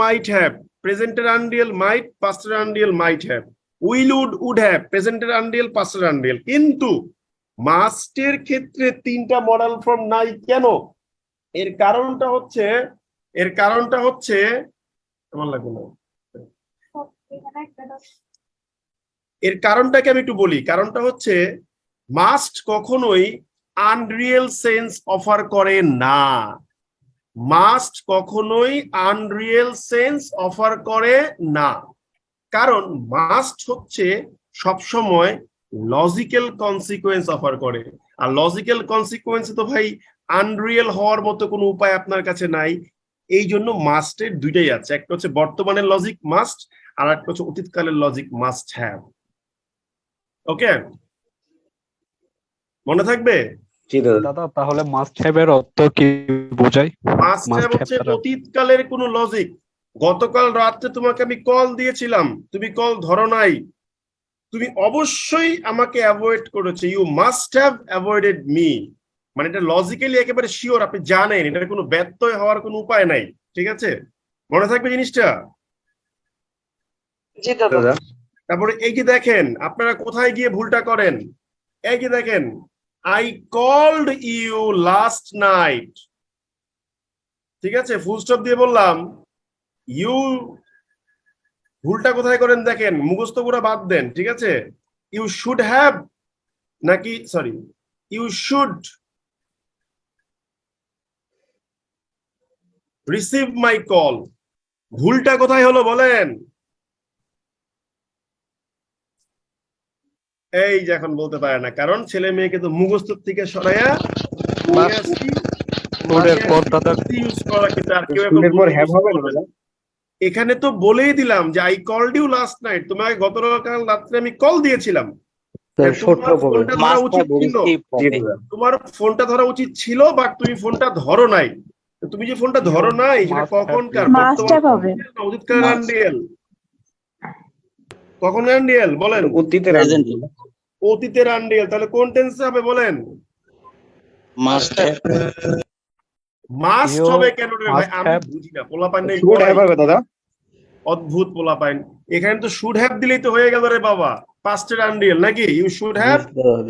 মাইট হ্যাভ, প্রেজেন্টের আনরিয়াল মাইট, পাস্টের unreal might have. Will would have, প্রেজেন্টের আনরিয়াল, পাস্টের আনরিয়াল। কিন্তু মাস্টের ক্ষেত্রে 3টা মডেল ফর্ম নাই কেন? এর কারণটা হচ্ছে আমার লাগবে না, এর কারণটাকে আমি একটু বলি। কারণটা হচ্ছে মাস্ট কখনোই আনরিয়েল সেন্স অফার করে না। মাস্ট কখনোই আনরিয়েল সেন্স অফার করে না, কারণ মাস্ট হচ্ছে সবসময় লজিক্যাল কনসিকুয়েন্স অফার করে। আর লজিক্যাল কনসিকুয়েন্স তো ভাই আনরিয়েল হওয়ার মতো কোনো উপায় আপনার কাছে নাই। এই জন্য মাস্টের 2টাই আছে, একটা হচ্ছে বর্তমানের লজিক মাস্ট, আর একটা হচ্ছে অতীতকালের লজিক মাস্ট হ্যাভ। ওকে, মনে থাকবে? জি দাদা। দাদা তাহলে মাস্ট হ্যাভ এর অর্থ কি বোঝায়? মাস্ট হ্যাভ হচ্ছে অতীতকালের কোনো লজিক। গতকাল রাত্রে তোমাকে আমি কল দিয়েছিলাম, তুমি কল ধরো নাই, তুমি অবশ্যই আমাকে অ্যাভয়েড করেছো, you must have avoided me. মানে এটা লজিক্যালি একেবারে শিওর, আপনি জানেন এটার কোনো ব্যত্যয় হওয়ার কোনো উপায় নাই, ঠিক আছে? মনে থাকবে জিনিসটা? জি দাদা। তারপরে এই যে দেখেন আপনারা কোথায় গিয়ে ভুলটা করেন, এই যে দেখেন I called you last night, ঠিক আছে, ফুল স্টপ দিয়ে বললাম ইউ, ভুলটা কোথায় করেন দেখেন, মুখস্থ পুরো বাদ দেন, ঠিক আছে? ইউ শুড হ্যাভ নাকি sorry you should receive my call, ভুলটা কোথায় হলো বলেন? এই যে এখন বলতে পারে না, কারণ ছেলে মেয়েকে তো মুখস্থ থেকে সরাইয়া ইউজ করা, কিন্তু আর কেউ এখন এরপর হ্যাভ হবে না দাদা। এখানে তো বলেই দিলাম যে I called you last night, তোমাকে গতকাল রাত্রে আমি কল দিয়েছিলাম। তোমার ফোনটা ধরা উচিত ছিল, জি দাদা। তোমার ফোনটা ধরা উচিত ছিল, বাট তুমি ফোনটা ধরো নাই। তুমি যে ফোনটা ধরো নাই সেটা কখনকার? অতীতকালের আনরিয়েল। কখন আনরিয়েল বলেন? অতীতের অতীতের আনরিয়েল। তাহলে কোন টেন্সে হবে বলেন? Must have. মাস্ট You হবে কেন রে ভাই? must আমি have- বুঝি না, পোলাপান নেই শুড হ্যাভ হবে দাদা। অদ্ভুত পোলাপান। এখানে তো শুড হ্যাভ দিলেই তো হয়ে গেল রে বাবা, পাস্টের আনরিয়েল নাকি? You should have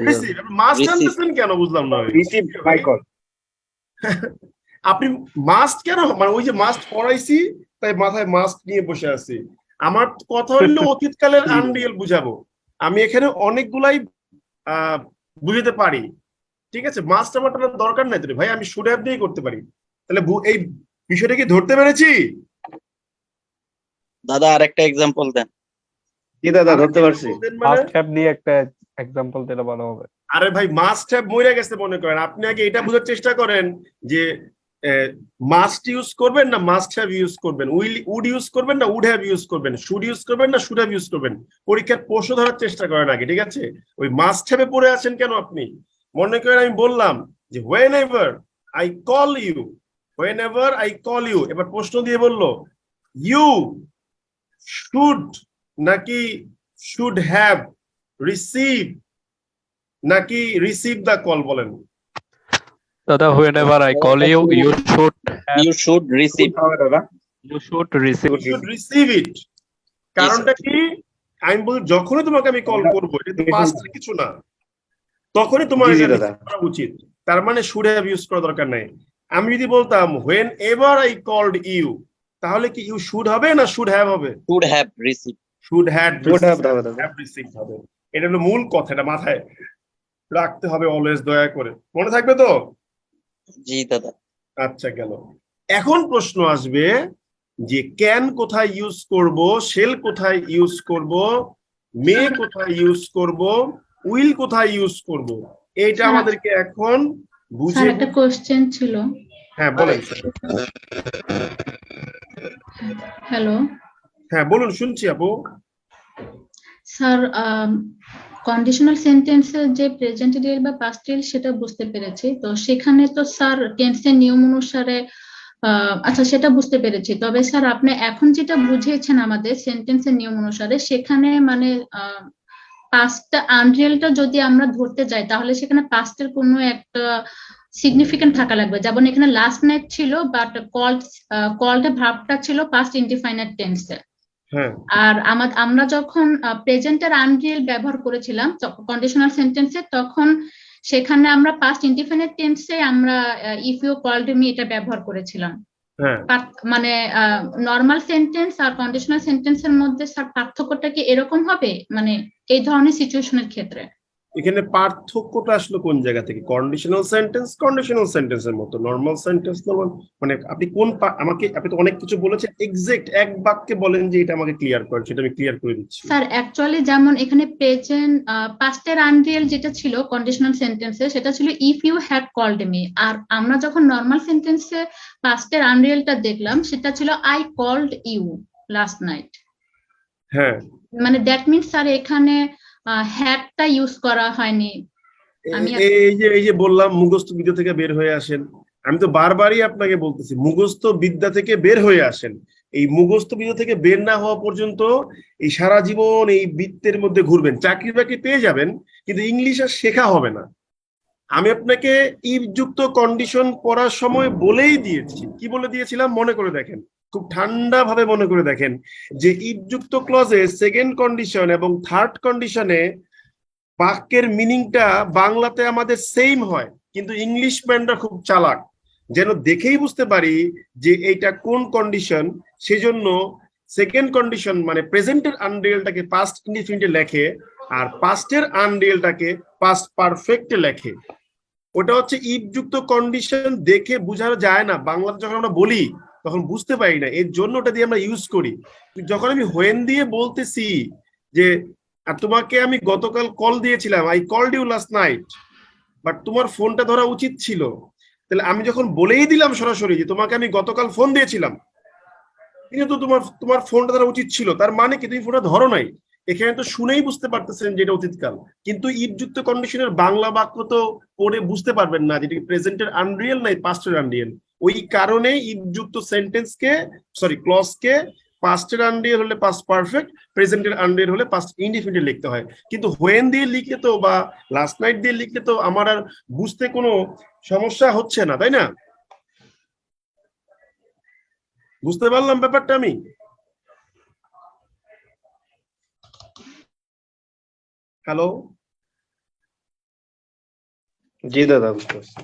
receive, must Receive. আনতেছেন কেন বুঝলাম না ভাই। Receive my call. আপনি মাস্ট কেন, মানে ওই যে মাস্ট পড়াইছি তাই মাথায় মাস্ট নিয়ে বসে আছি। আমার কথা হলো অতীতকালের আনরিয়েল বুঝাবো। আমি এখানে অনেকগুলাই বুঝাতে পারি, ঠিক আছে? মাস্ট আমার টানার দরকার নাই তো রে ভাই, আমি শুড হ্যাভ দিয়ে করতে পারি। তাহলে এই বিষয়টা কি ধরতে পেরেছি? দাদা আরেকটা এক্সাম্পল দেন। জি দাদা ধরতে পারছি। বলতেন মানে? মাস্ট হ্যাভ নিয়ে একটা এক্সাম্পল দিলে ভালো হবে। আরে ভাই মাস্ট হ্যাভ মরে গেছে মনে করেন। আপনি আগে এটা বোঝার চেষ্টা করেন যে মাস্ট ইউজ করবেন না মাস্ট হ্যাভ ইউজ করবেন, উড ইউজ করবেন না উড হ্যাভ ইউজ করবেন, শুড ইউজ করবেন না শুড হ্যাভ ইউজ করবেন। পরীক্ষার প্রশ্ন ধরার চেষ্টা করেন আগে, ঠিক আছে? ওই মাস্ট হ্যাভে পড়ে আছেন কেন আপনি? মনে করেন আমি বললাম যে whenever I call you, whenever I call you, এবার প্রশ্ন দিয়ে বললো ইউ শুড নাকি শুড হ্যাভ রিসিভ নাকি রিসিভ দ্য কল, বলেন। দাদা whenever I call you, you should you should receive. হবে দাদা। receive. You should receive it. কারণটা কি? আমি বলি যখনই তোমাকে আমি কল করবো, এটা তো পাস্টের কিছু না, তখনই তোমার জি, জি, এটা দাদা। receive করা উচিত। তার মানে শুড হ্যাভ ইউজ করা দরকার নাই। আমি যদি বলতাম when ever I called you, তাহলে কি ইউ শুড হবে না শুড হ্যাভ হবে? Should have receive. Should have should have হবে দাদা। রিসিভ হবে। এটা হলো মূল কথা, এটা মাথায় রাখতে হবে অলওয়েজ, দয়া করে মনে থাকবে তো। জি দাদা। আচ্ছা গেল। এখন প্রশ্ন আসবে যে ক্যান কোথায় ইউজ করব, শেল কোথায় ইউজ করব, মে কোথায় ইউজ করব, উইল কোথায় ইউজ করব, এইটা আমাদেরকে এখন বুঝে। স্যার একটা কোশ্চেন ছিল। হ্যাঁ বলেন স্যার। হ্যালো হ্যাঁ বলুন, শুনছি আপু। স্যার, কন্ডিশনাল সেন্টেন্সের যে প্রেজেন্ট রিয়েল বা পাস্ট রিয়েল সেটা বুঝতে পেরেছি। তো সেখানে তো স্যার টেন্সের নিয়ম অনুসারে আচ্ছা সেটা বুঝতে পেরেছি। তবে স্যার আপনি এখন যেটা বুঝিয়েছেন আমাদের সেন্টেন্সের নিয়ম অনুসারে, সেখানে মানে পাস্টটা আনরিয়েলটা যদি আমরা ধরতে যাই তাহলে সেখানে পাস্টের কোনো একটা সিগনিফিকেন্ট থাকা লাগবে। যেমন এখানে লাস্ট নাইট ছিল, বাট কলড ভার্বটা ছিল পাস্ট ইনডিফাইনাইট টেন্সে। হ্যাঁ আর আমরা যখন প্রেজেন্টের আনরিয়েল ব্যবহার করেছিলাম কন্ডিশনাল সেন্টেন্সে, তখন সেখানে আমরা পাস্ট ইনডিফাইনাইট টেন্সে আমরা ইফ ইউ কল্ড মি এটা ব্যবহার করেছিলাম। হ্যাঁ মানে নর্মাল সেন্টেন্স আর কন্ডিশনাল সেন্টেন্সের মধ্যে স্যার পার্থক্যটা কি এরকম হবে, মানে এই ধরনের সিচুয়েশনের ক্ষেত্রে? এখানে পার্থক্যটা আসলে কোন জায়গা থেকে? কন্ডিশনাল সেন্টেন্সের মতো, নর্মাল সেন্টেন্স নর্মাল, মানে আপনি কোন আমাকে, আপনি তো অনেক কিছু বলেছেন, এক্সাক্ট এক বাক্যে বলেন যে এটা আমাকে ক্লিয়ার করেন, সেটা আমি ক্লিয়ার করে দিচ্ছি। স্যার অ্যাকচুয়ালি যেমন এখানে প্রেজেন্ট পাস্টের আনরিয়েল যেটা ছিল কন্ডিশনাল সেন্টেন্সে সেটা ছিল if you had called me, আর আমরা যখন নর্মাল সেন্টেন্সে পাস্টের আনরিয়েলটা দেখলাম সেটা ছিল I called you last night. হ্যাঁ মানে দ্যাট মিনস স্যার এখানে হ্যাডটা ইউজ করা হয়নি। এই যে বললাম মুখস্থ বিদ্যা থেকে বের হয়ে আসেন, আমি তো বারবারই আপনাকে বলতেছি মুখস্থ বিদ্যা থেকে বের হয়ে আসেন। এই মুখস্থ বিদ্যা থেকে বের না হওয়া পর্যন্ত এই সারা জীবন এই বৃত্তের মধ্যে ঘুরবেন, চাকরি বাকরি পেয়ে যাবেন কিন্তু ইংলিশ আর শেখা হবে না। আমি আপনাকে ইফ যুক্ত কন্ডিশন পড়ার সময় বলেই দিয়েছি, কি বলে দিয়েছিলাম মনে করে দেখেন, খুব ঠান্ডা ভাবে মনে করে দেখেন যে ইফ যুক্ত ক্লজে সেকেন্ড কন্ডিশন এবং থার্ড কন্ডিশনে বাক্যের মিনিংটা বাংলাতে আমাদের সেম হয়, কিন্তু ইংলিশম্যানরা খুব চালাক, যেন দেখেই বুঝতে পারি যে এইটা কোন কন্ডিশন, সেজন্য সেকেন্ড কন্ডিশন মানে প্রেজেন্টের আনরিয়েলটাকে পাস্ট ইনডিফিনিটে লেখে আর পাস্টের আনরিয়েলটাকে পাস্ট পারফেক্টে লেখে। ওটা হচ্ছে ইফ যুক্ত কন্ডিশন দেখে বোঝানো যায় না, বাংলাতে যখন আমরা বলি তখন বুঝতে পারি না, এর জন্য ওটা দিয়ে আমরা ইউজ করি। যখন আমি হোয়েন দিয়ে বলতেছি যে আর তোমাকে আমি গতকাল কল দিয়েছিলাম, I called you last night, but তোমার ফোনটা ধরা উচিত ছিল, তাহলে আমি যখন বলেই দিলাম সরাসরি যে তোমাকে আমি গতকাল ফোন দিয়েছিলাম কিন্তু তোমার ফোনটা ধরা উচিত ছিল, তার মানে কি তুমি ফোনটা ধরো নাই। এখানে তো শুনেই বুঝতে পারতেছেন যে এটা অতীতকাল, কিন্তু ইফ যুক্ত কন্ডিশনের বাংলা বাক্য তো পড়ে বুঝতে পারবেন না যেটা প্রেজেন্টের আনরিয়েল নাই পাস্টের আনরিয়েল। ওই কারণে ইফ যুক্ত সেন্টেন্সকে ক্লজকে পাস্টের আনরিয়েল হলে পাস্ট পারফেক্ট, প্রেজেন্টের আনরিয়েল হলে পাস্ট ইনডিফিনিট লিখতে হয়। কিন্তু হোয়েন দিয়ে লিখলে তো বা লাস্ট নাইট দিয়ে লিখলে তো আমার আর বুঝতে কোনো সমস্যা হচ্ছে না, তাই না? বুঝতে পারলাম ব্যাপারটা আমি? হ্যালো, জি দাদা, বুঝতে পারছি।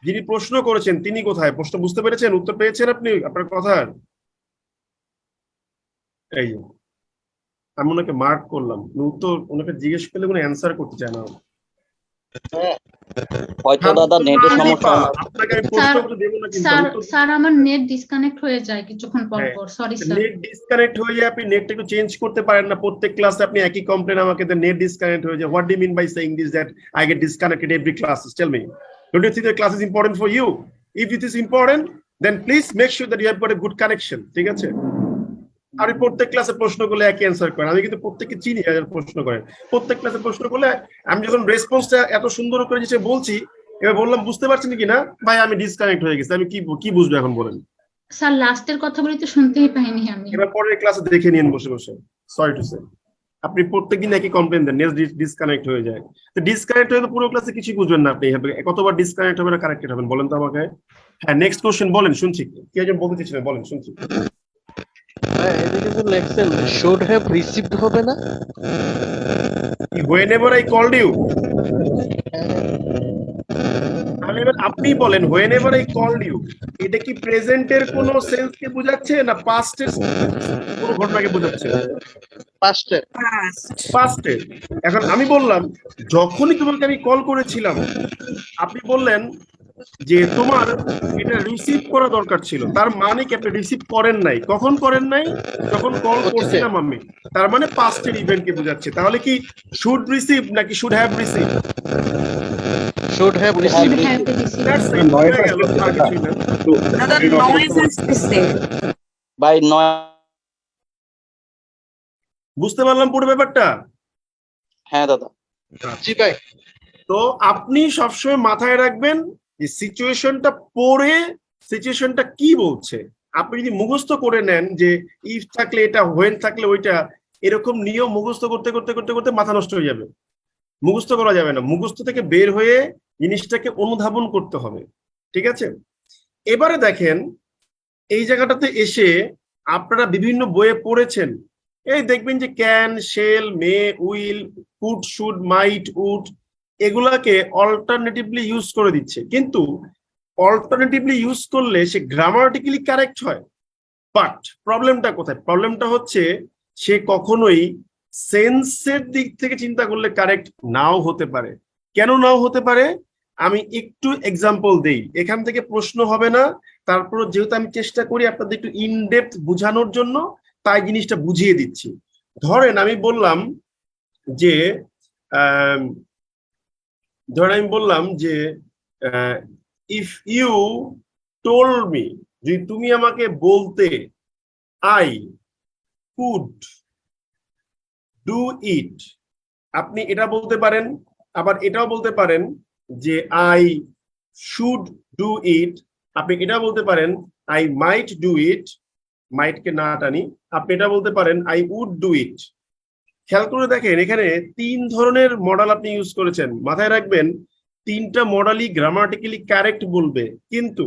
যিনি প্রশ্ন করেছেন তিনি কোথায়? প্রশ্ন বুঝতে পেরেছেন? উত্তর পেয়েছেন আপনি আপনার কথার? এই যে, আমি ওনাকে মার্ক করলাম, উত্তর ওনাকে জিজ্ঞেস করলে কোনো অ্যান্সার করতে চায় না। হয়তো দাদা নেটের সমস্যা। আপনাকে আমি প্রশ্ন করতে দেবো না কিন্তু স্যার উত্তর- স্যার আমার নেট ডিসকানেক্ট হয়ে যায় কিছুক্ষণ পর হ্যাঁ, পর, সরি স্যার। নেট ডিসকানেক্ট হয়ে যায়, আপনি নেটটা একটু চেঞ্জ করতে পারেন না? প্রত্যেক ক্লাসে আপনি একই কমপ্লেন আমাকে দেন, নেট ডিসকানেক্ট হয়ে যায়। What do you mean by saying this that I get disconnected every class? Tell me, don't you think the class is important for you? If it is important then please make sure that you have got a good connection, ঠিক আছে? আমি প্রত্যেক ক্লাসে প্রশ্ন করলে একই answer করেন, আমি কিন্তু প্রত্যেককে চিনি যারা প্রশ্ন করেন। প্রত্যেক ক্লাসে প্রশ্ন করলে আমি যখন রেসপন্সটা এত সুন্দর করে যে বলছি, এবার বললাম বুঝতে পারছেন কি না ভাই, আমি ডিসকানেক্ট হয়ে গেছি, আমি কি বুঝবো এখন বলেন? স্যার লাস্টের কথাগুলি তো শুনতেই পাইনি আমি। এবার পরের ক্লাসে দেখে নিন বসে বসে। সরি টু সে, আপনি প্রত্যেকদিন একই কমপ্লেন দেন, নেক্সট ডিসকানেক্ট হয়ে যায়। তো ডিসকানেক্ট হয়ে তো পুরো ক্লাসে কিছু বুঝবেন না আপনি। কতবার ডিসকানেক্ট হবে না কানেক্টেড হবেন বলেন তো আমাকে? হ্যাঁ, নেক্সট কোশ্চেন বলেন, শুনছি। কি একজন বলতে চাইছিলেন, বলেন, শুনছি। should have received হবে না? whenever I called you, তাহলে এবার আপনি বলেন whenever I called you, এটা কি প্রেজেন্টের কোন সেন্স কে বোঝাচ্ছে না পাস্টের কোন ঘটনাকে বোঝাচ্ছে? Past-এর। পাস্টের। এখন আমি বললাম যখনই তোমাকে আমি কল করেছিলাম, আপনি বললেন যে তোমার এটা রিসিভ করা দরকার ছিল, তার মানে কি আপনি রিসিভ করেন নাই। কখন করেন নাই? যখন কল করছিলাম আমি। তার মানে পাস্টের ইভেন্টকে বোঝাচ্ছে। তাহলে কি শুড রিসিভ নাকি should have receive? Should have Should received. have received. That's it, হয়ে গেল, আর কিছুই না। দাদা নয়েজ আসতেছে। ভাই নয়, বুঝতে পারলাম পুরো ব্যাপারটা? হ্যাঁ দাদা। জি ভাই। তো আপনি সবসময় মাথায় রাখবেন যে সিচুয়েশনটা পড়ে সিচুয়েশনটা কি বলছে। আপনি যদি মুখস্থ করে নেন যে ইফ থাকলে এটা, হোয়েন থাকলে ওইটা, এরকম নিয়ম মুখস্থ করতে করতে করতে করতে মাথা নষ্ট হয়ে যাবে। মুখস্থ করা যাবে না, মুখস্থ থেকে বের হয়ে জিনিসটাকে অনুধাবন করতে হবে, ঠিক আছে? এবারে দেখেন এই জায়গাটাতে এসে আপনারা বিভিন্ন বইয়ে পড়েছেন, এই দেখবেন যে can, shall, may, will, could, should, might, would এগুলাকে অল্টারনেটিভলি ইউজ করে দিচ্ছে। কিন্তু অল্টারনেটিভলি ইউজ করলে সে গ্রামাটিক্যালি কারেক্ট হয়, বাট প্রবলেমটা কোথায়? প্রবলেমটা হচ্ছে সে কখনোই সেন্সের দিক থেকে চিন্তা করলে কারেক্ট নাও হতে পারে। কেন নাও হতে পারে? আমি একটু এক্সাম্পল দেই, এখান থেকে প্রশ্ন হবে না, তারপর যেহেতু আমি চেষ্টা করি আপনাদের একটু ইনডেপথ বোঝানোর জন্য, তাই জিনিসটা বুঝিয়ে দিচ্ছি। ধরেন আমি বললাম যে ইফ ইউ টোল্ড মি, যদি তুমি আমাকে বলতে আই কুড ডু ইট, আপনি এটা বলতে পারেন। আবার এটাও বলতে পারেন যে আই শুড ডু ইট, আপনি এটা বলতে পারেন আই মাইট ডু ইট, মাইট কে না টানি, আপনি এটা বলতে পারেন আই উড ডু ইট। খেয়াল করে দেখেন এখানে তিন ধরনের মডেল আপনি ইউজ করেছেন। মাথায় রাখবেন তিনটা মডেলই গ্রামাটিক্যালি কারেক্ট বলবে, কিন্তু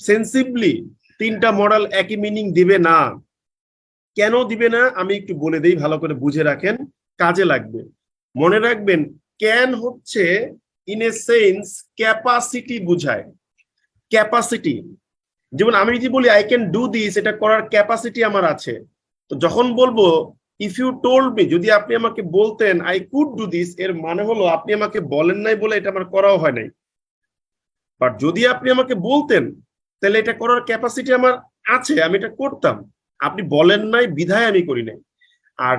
সেন্সিভলি তিনটা মডেল একই মিনিং দিবে না। কেন দিবে না আমি একটু বলে দেই, ভালো করে বুঝে রাখেন, কাজে লাগবে। মনে রাখবেন ক্যান হচ্ছে ইন এ সেন্স ক্যাপাসিটি বুঝায়। ক্যাপাসিটি, যেমন আমি যদি বলি আই ক্যান ডু দিস, এটা করার ক্যাপাসিটি আমার আছে। তো যখন বলবো ইফ ইউ টোল্ড মি, যদি আপনি আমাকে বলতেন আই কুড ডু দিস, এর মানে হলো আপনি আমাকে বলেন নাই বলে এটা আমার করাও হয় নাই। বাট যদি আপনি আমাকে বলতেন তাহলে এটা করার ক্যাপাসিটি আমার আছে, আমি এটা করতাম। আপনি বলেন নাই বিধায় আমি করি নাই। আর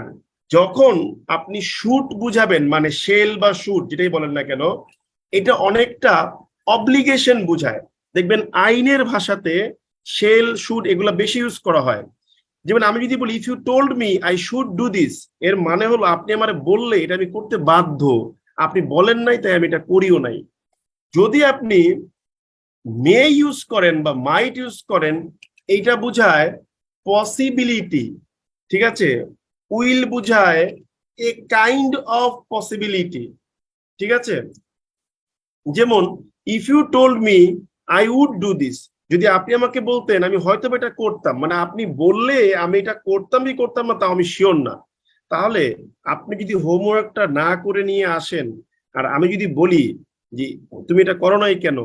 যখন আপনি শুড বুঝাবেন, মানে শেল বা শুড যেটাই বলেন না কেন, এটা অনেকটা অব্লিগেশন বুঝায়। দেখবেন আইনের ভাষাতে শেল, শুড এগুলা বেশি ইউজ করা হয়। যেমন আমি যদি বলি if you told me I should do this, এর মানে হলো আপনি আমারে বললে এটা আমি করতে বাধ্য, আপনি বলেন নাই তাই আমি এটা করিও নাই। যদি আপনি মে ইউজ করেন বা মাইট ইউজ করেন, এইটা বুঝায় পসিবিলিটি, ঠিক আছে, উইল বুঝায় এ কাইন্ড অফ পসিবিলিটি, ঠিক আছে। যেমন if you told me I would do this, যদি আপনি আমাকে বলতেন আমি হয়তো এটা করতাম, মানে আপনি বললে আমি এটা করতাম কি করতাম না তাও আমি শিওর না। তাহলে আপনি যদি হোমওয়ার্কটা না করে নিয়ে আসেন আর আমি যদি বলি যে তুমি এটা করো নাই কেন,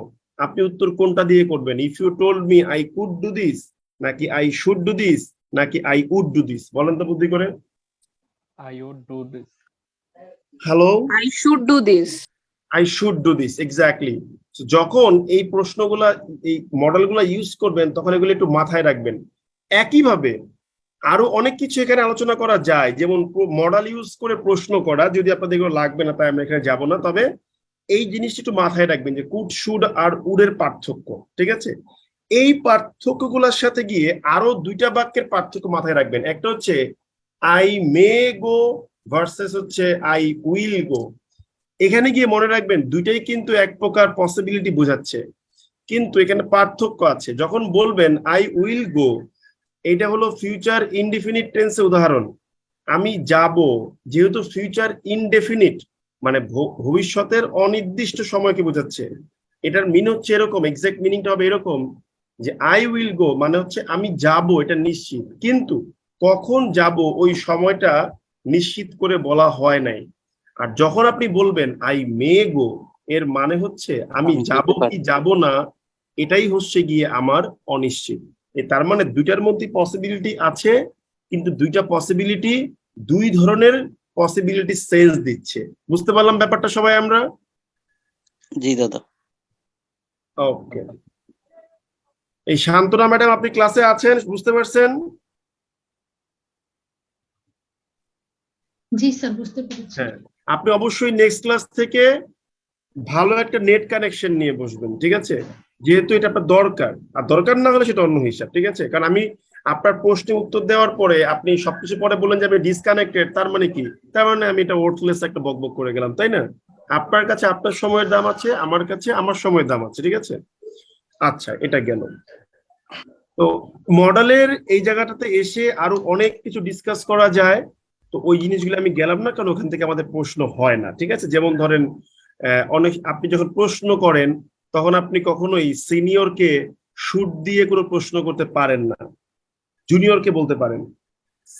আপনি উত্তর কোনটা দিয়ে করবেন? If you told me I could do this, নাকি আই শুড ডু দিস, নাকি আই উড ডু দিস? বলেন তো বুদ্ধি করে। I would do this. Hello, I should do this. I should do this, exactly. যখন এই প্রশ্নগুলা এই মডেলগুলা ইউজ করবেন তখন এগুলো একটু মাথায় রাখবেন। একইভাবে আরো অনেক কিছু এখানে আলোচনা করা যায়, যেমন মডেল ইউজ করে প্রশ্ন করা, যদি আপনাদের এগুলো লাগবে না তাই আমরা এখানে যাব না। তবে এই জিনিসটা একটু মাথায় রাখবেন যে কুড, শুড আর উডের পার্থক্য, ঠিক আছে। এই পার্থক্যগুলোর সাথে গিয়ে আরো দুইটা বাক্যের পার্থক্য মাথায় রাখবেন। একটা হচ্ছে আই মে গো ভার্সেস হচ্ছে আই উইল গো। এখানে গিয়ে মনে রাখবেন দুইটাই কিন্তু এক প্রকার পসিবিলিটি বোঝাচ্ছে, কিন্তু এখানে পার্থক্য আছে। যখন বলবেন আই উইল গো, এটা হলো ফিউচার ইনডিফিনিট টেন্সের উদাহরণ। আমি যাব, যেহেতু ফিউচার ইনডেফিনিট মানে ভবিষ্যতের অনির্দিষ্ট সময়কে বোঝাচ্ছে। এটার মিন হচ্ছে এরকম, এক্সাক্ট মিনিংটা হবে এরকম যে আই উইল গো মানে হচ্ছে আমি যাব, এটা নিশ্চিত, কিন্তু কখন যাব ওই সময়টা নিশ্চিত করে বলা হয় নাই। আর যখন আপনি বলবেন আই মে গো, এর মানে হচ্ছে আমি যাব কি যাব না, এটাই হচ্ছে গিয়ে আমার অনিশ্চিত। তার মানে দুইটার মধ্যে পসিবিলিটি আছে, কিন্তু দুইটা পসিবিলিটি দুই ধরনের পসিবিলিটি সেন্স দিচ্ছে। বুঝতে পারলাম ব্যাপারটা সবাই আমরা? জি দাদা। ওকে, এই শান্তনা ম্যাডাম আপনি ক্লাসে আছেন, বুঝতে পারছেন? জি স্যার, বুঝতে পেরেছি। হ্যাঁ, আপনি অবশ্যই নেক্সট ক্লাস থেকে ভালো একটা নেট কানেকশন নিয়ে বসবেন, ঠিক আছে, যেহেতু এটা আপনার দরকার। আর দরকার না হলে সেটা অন্য হিসাব, ঠিক আছে। কারণ আমি আপনার প্রশ্নে উত্তর দেওয়ার পরে আপনি সবকিছু পরে বললেন যে আমি ডিসকানেক্টেড, তার মানে কি? তার মানে আমি এটা ওয়ার্থলেস একটা বকবক করে গেলাম, তাই না? আপনার কাছে আপনার সময়ের দাম আছে, আমার কাছে আমার সময়ের দাম আছে, ঠিক আছে। আচ্ছা, এটা গেল। তো মডেলের এই জায়গাটাতে এসে আরো অনেক কিছু ডিসকাস করা যায়, তো ওই জিনিসগুলো আমি গেলাম না, কারণ ওখান থেকে আমাদের প্রশ্ন হয় না, ঠিক আছে। যেমন ধরেন অনেক আপনি যখন প্রশ্ন করেন তখন আপনি কখনোই সিনিয়রকে শুড দিয়ে কোনো প্রশ্ন করতে পারেন না, জুনিয়রকে বলতে পারেন।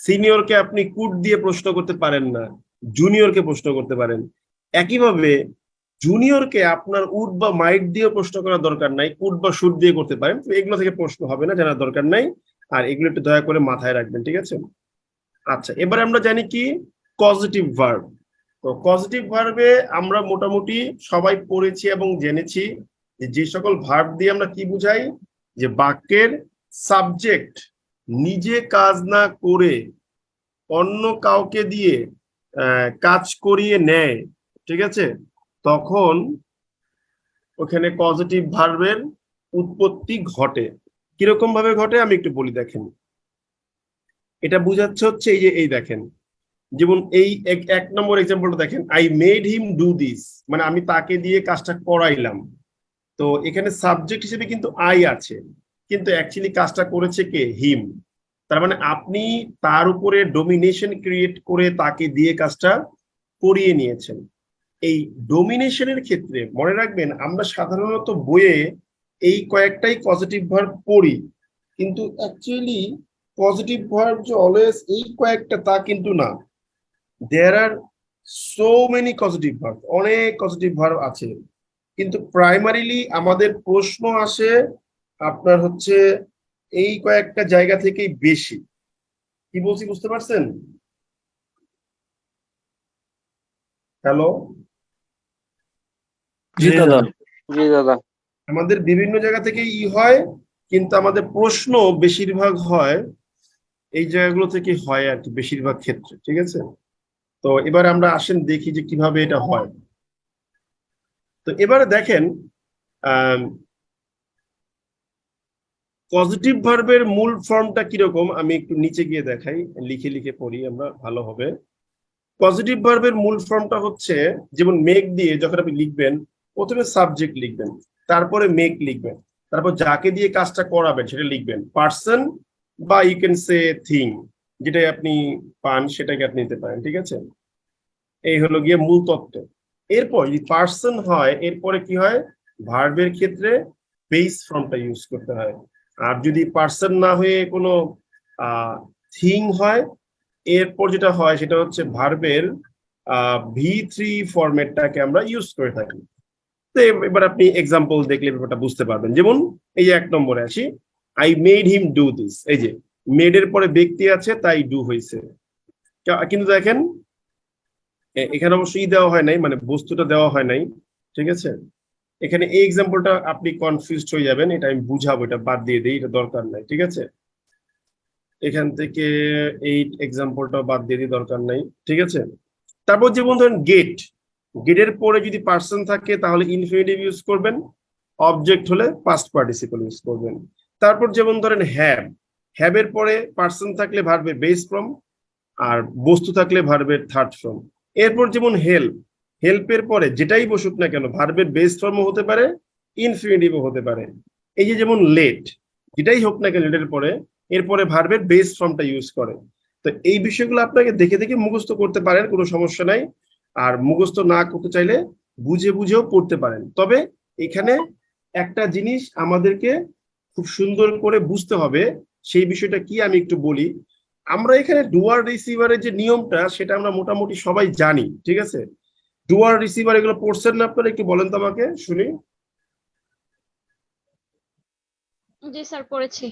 সিনিয়রকে আপনি কুড দিয়ে প্রশ্ন করতে পারেন না, জুনিয়রকে প্রশ্ন করতে পারেন। একইভাবে জুনিয়রকে আপনার উড বা মাইট দিয়ে প্রশ্ন করার দরকার নাই, কুড বা শুড দিয়ে করতে পারেন। তো এগুলো থেকে প্রশ্ন হবে না, জানার দরকার নাই। আর এগুলো একটু দয়া করে মাথায় রাখবেন, ঠিক আছে। আচ্ছা, এবারে আমরা জানি কি পজিটিভ ভার্ব। তো পজিটিভ ভার্বে আমরা মোটামুটি সবাই পড়েছি এবং জেনেছি যে সকল ভার্ব দিয়ে আমরা কি বুঝাই, যে বাক্যের সাবজেক্ট নিজে কাজ না করে অন্য কাউকে দিয়ে কাজ করিয়ে নেয়, ঠিক আছে, তখন ওখানে পজিটিভ ভার্বের উৎপত্তি ঘটে। কিরকম ভাবে ঘটে আমি একটু বলি, দেখেন। এটা বুঝাচ্ছে হচ্ছে এই যে এই দেখেন, যেমন এই এক নম্বর এক্সাম্পলটা দেখেন, I made him do this, মানে আমি তাকে দিয়ে কাজটা করাইলাম। তো এখানে সাবজেক্ট হিসেবে কিন্তু আই আছে, কিন্তু অ্যাকচুয়ালি কাজটা করেছে কে? হিম। তার মানে আপনি তার উপরে ডোমিনেশন ক্রিয়েট করে তাকে দিয়ে কাজটা করিয়ে নিয়েছেন। এই ডোমিনেশনের ক্ষেত্রে মনে রাখবেন আমরা সাধারণত বইয়ে এই কয়েকটাই পজিটিভ ভার্ব পড়ি, কিন্তু অ্যাকচুয়ালি পজিটিভ ভার্ব যে অলওয়েজ এই কয়েকটা তা কিন্তু না। দেয়ার আর সো মেনি পজিটিভ ভার্ব, অনেক পজিটিভ ভার্ব আছে, কিন্তু প্রাইমারিলি আমাদের প্রশ্ন আসে আপনার হচ্ছে এই কয়েকটা জায়গা থেকেই বেশি। কি বলছি বুঝতে পারছেন? হ্যালো, জি দাদা। জি দাদা। আমাদের বিভিন্ন জায়গা থেকে হয়, কিন্তু আমাদের প্রশ্ন বেশিরভাগ হয় এই জায়গাগুলো থেকে হয় আর কি, বেশিরভাগ ক্ষেত্রে, ঠিক আছে। তো এবার আমরা আসেন দেখি যে কিভাবে এটা হয়। তো এবারে দেখেন পজিটিভ ভার্বের মূল ফর্মটা কিরকম, আমি একটু নিচে গিয়ে দেখাই, লিখে লিখে পড়ি আমরা, ভালো হবে। পজিটিভ ভার্বের মূল ফর্মটা হচ্ছে, যেমন মেক দিয়ে যখন আপনি লিখবেন প্রথমে সাবজেক্ট লিখবেন, তারপরে মেক লিখবেন, তারপর যাকে দিয়ে কাজটা করাবেন সেটা লিখবেন, পার্সন বা ইউ ক্যান সে থিং, যেটাই আপনি পান সেটাকে আপনি নিতে পারেন, ঠিক আছে? এই হলো গিয়ে মূল তত্ত্ব। এরপর যদি পার্সন হয়, এরপরে কি হয়, ভার্বের ক্ষেত্রে বেস ফর্মটা ইউজ করতে হয়। আর যদি পার্সন না হয়ে কোনো থিং হয়, এরপর যেটা হয় সেটা হচ্ছে ভার্বের V3 ফরম্যাটটাকে আমরা ইউজ করে থাকি। তো এবার আপনি এক্সাম্পল দেখলে ব্যাপারটা বুঝতে পারবেন। যেমন এই যে 1 নম্বরে আসি, I made him do this. এই যে মেডের পরে ব্যক্তি আছে তাই ডু হয়েছে, কিন্তু দেখেন এখানে অবশ্যই দেওয়া হয় নাই, মানে বস্তুটা দেওয়া হয় নাই, ঠিক আছে? এখানে এই এক্সাম্পলটা আপনি কনফিউজড হয়ে যাবেন, এটা আমি বুঝাবো, এটা বাদ দিয়ে দিই, এটা দরকার নাই, ঠিক আছে? এখান থেকে এই এক্সাম্পলটা বাদ দিয়ে দিই, দরকার নাই, ঠিক আছে? তারপর যেমন ধরেন গেট, গেটের পরে যদি পার্সন থাকে তাহলে ইনফিনিটিভ ইউজ করবেন, অবজেক্ট হলে পাস্ট পার্টিসিপল ইউজ করবেন। তারপর যেমন ধরেন হ্যাভ, হ্যাভের পরে পার্সন থাকলে ভার্বের বেস ফর্ম, আর বস্তু থাকলে ভার্বের থার্ড ফর্ম। এরপর যেমন হেল্প, হেল্পের পরে যেটাই বসুক না কেন ভার্বের বেস ফর্মও হতে পারে, ইনফিনিটিভও হতে পারে। এই যে যেমন লেট, যেটাই হোক না কেন লেটের পরে, এরপরে ভার্বের বেস ফর্মটা ইউজ করে। তো এই বিষয়গুলো আপনাকে দেখে দেখে মুখস্থ করতে পারেন, কোনো সমস্যা নাই। আর মুখস্থ না করতে চাইলে বুঝে বুঝেও পড়তে পারেন। তবে এখানে একটা জিনিস আমাদেরকে খুব সুন্দর করে বুঝতে হবে, সেই বিষয়টা কি আমি একটু বলি। আমরা এখানে ডুয়ার রিসিভারের যে নিয়মটা সেটা আমরা মোটামুটি সবাই জানি, ঠিক আছে? ডুয়ার রিসিভার এগুলো পড়ছেন না আপনারা? একটু বলেন তো আমাকে শুনি। জি স্যার, পড়েছি।